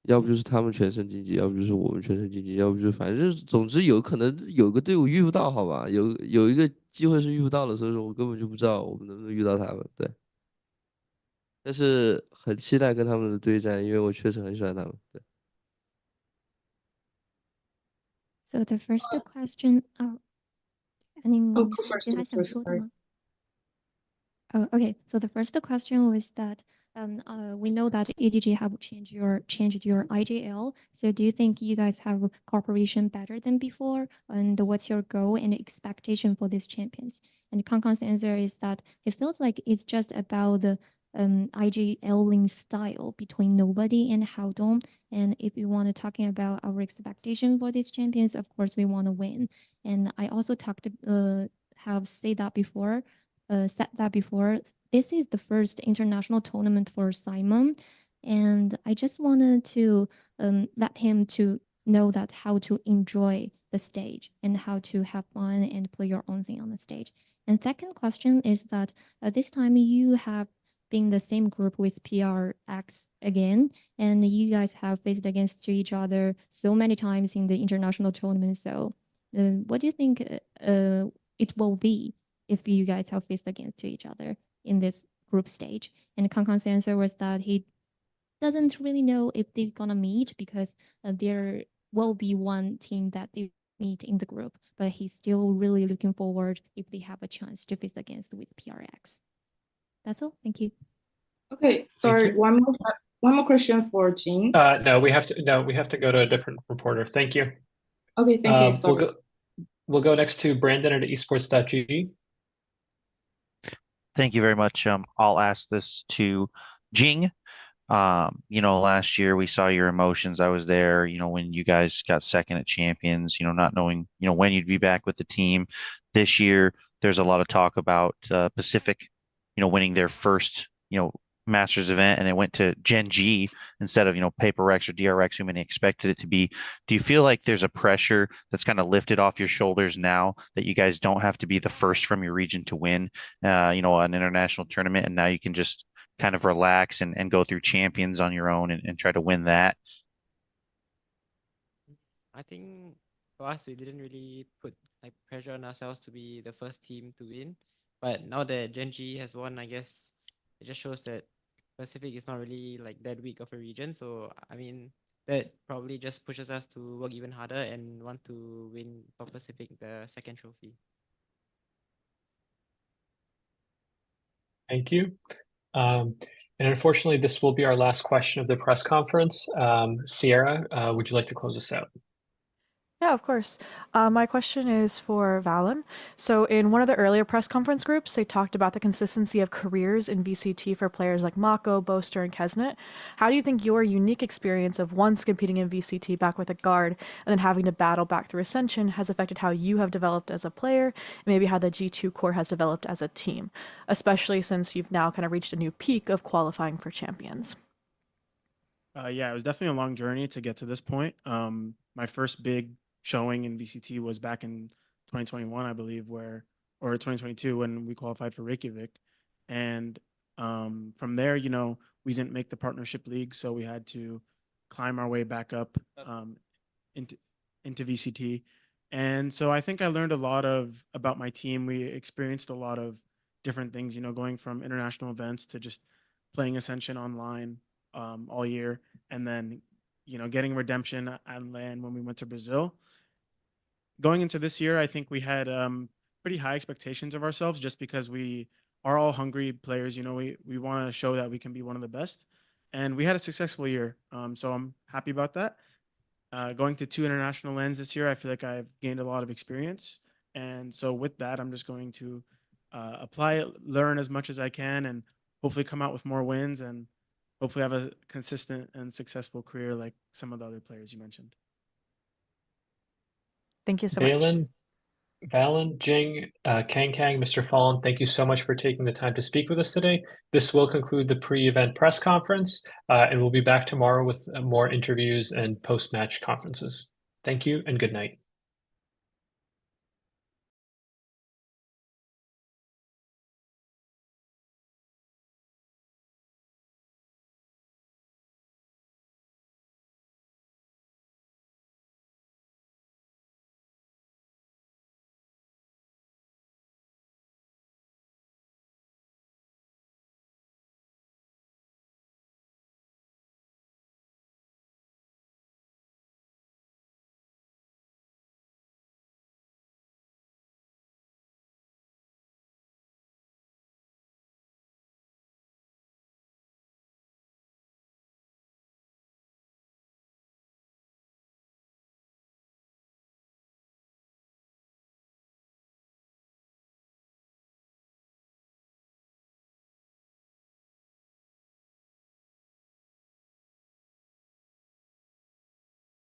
要不就是他们全身晋级，要不就是我们全身晋级，要不就反正总之有可能有个队伍遇不到，好吧，有一个机会是遇不到的，所以说我根本就不知道我们能不能遇到他们，对。但是很期待跟他们的对战，因为我确实很喜欢他们，对。So the first question, anyone first, 还想说的吗？ Oh, okay. So the first question was that we know that EDG have changed your IGL. So do you think you guys have cooperation better than before? And what's your goal and expectation for these champions? And Kankan's answer is that it feels like it's just about the IGL style between Nobody and Haodong. And if you want to talking about our expectation for these champions, of course we want to win. And I also have said that before. This is the first international tournament for Simon, and I just wanted to let him to know that how to enjoy the stage and how to have fun and play your own thing on the stage. And second question is that this time you have been the same group with PRX again, and you guys have faced against each other so many times in the international tournament. So what do you think it will be if you guys have faced against each other in this group stage? And Kankan's answer was that he doesn't really know if they're gonna meet because there will be one team that they meet in the group, but he's still really looking forward if they have a chance to face against with PRX. That's all. Thank you. Okay, sorry. One more question for Jing. No, we have to go to a different reporter. Thank you. Okay, thank you. Sorry. We'll go next to Brandon at esports.gg. Thank you very much. I'll ask this to Jing. Last year we saw your emotions. I was there, when you guys got second at Champions, not knowing, when you'd be back with the team. This year, there's a lot of talk about Pacific, winning their first, Masters event, and it went to Gen.G instead of, PRX or DRX, who many expected it to be. Do you feel like there's a pressure that's kind of lifted off your shoulders now that you guys don't have to be the first from your region to win, an international tournament, and now you can just kind of relax and go through Champions on your own and try to win that? I think for us, we didn't really put pressure on ourselves to be the first team to win. But now that Gen.G has won, I guess it just shows that Pacific is not really that weak of a region. So I mean, that probably just pushes us to work even harder and want to win for Pacific the second trophy. Thank you. And unfortunately, this will be our last question of the press conference. Sierra, would you like to close us out?第 Yeah, of course. My question is for valyn. So in one of the earlier press conference groups, they talked about the consistency of careers in VCT for players like MaKo, Boaster, and keznit. How do you think your unique experience of once competing in VCT back with a guard and then having to battle back through Ascension has affected how you have developed as a player and maybe how the G2 core has developed as a team, especially since you've now kind of reached a new peak of qualifying for champions? Yeah, it was definitely a long journey to get to this point. My first big showing in VCT was back in 2021, I believe, or 2022 when we qualified for Reykjavik. And from there, we didn't make the partnership league, so we had to climb our way back up into VCT. And so I think I learned a lot about my team. We experienced a lot of different things, going from international events to just playing Ascension online all year, and then getting redemption on LAN when we went to Brazil. Going into this year, I think we had pretty high expectations of ourselves just because we are all hungry players. We want to show that we can be one of the best, and we had a successful year. So I'm happy about that. Going to 2 international LANs this year, I feel like I've gained a lot of experience, and so with that, I'm just going to apply it, learn as much as I can, and hopefully come out with more wins and hopefully have a consistent and successful career like some of the other players you mentioned. Thank you so much. valyn, Jinggg, Kang, MrFaliN, thank you so much for taking the time to speak with us today. This will conclude the pre-event press conference, and we'll be back tomorrow with more interviews and post-match conferences. Thank you and good night.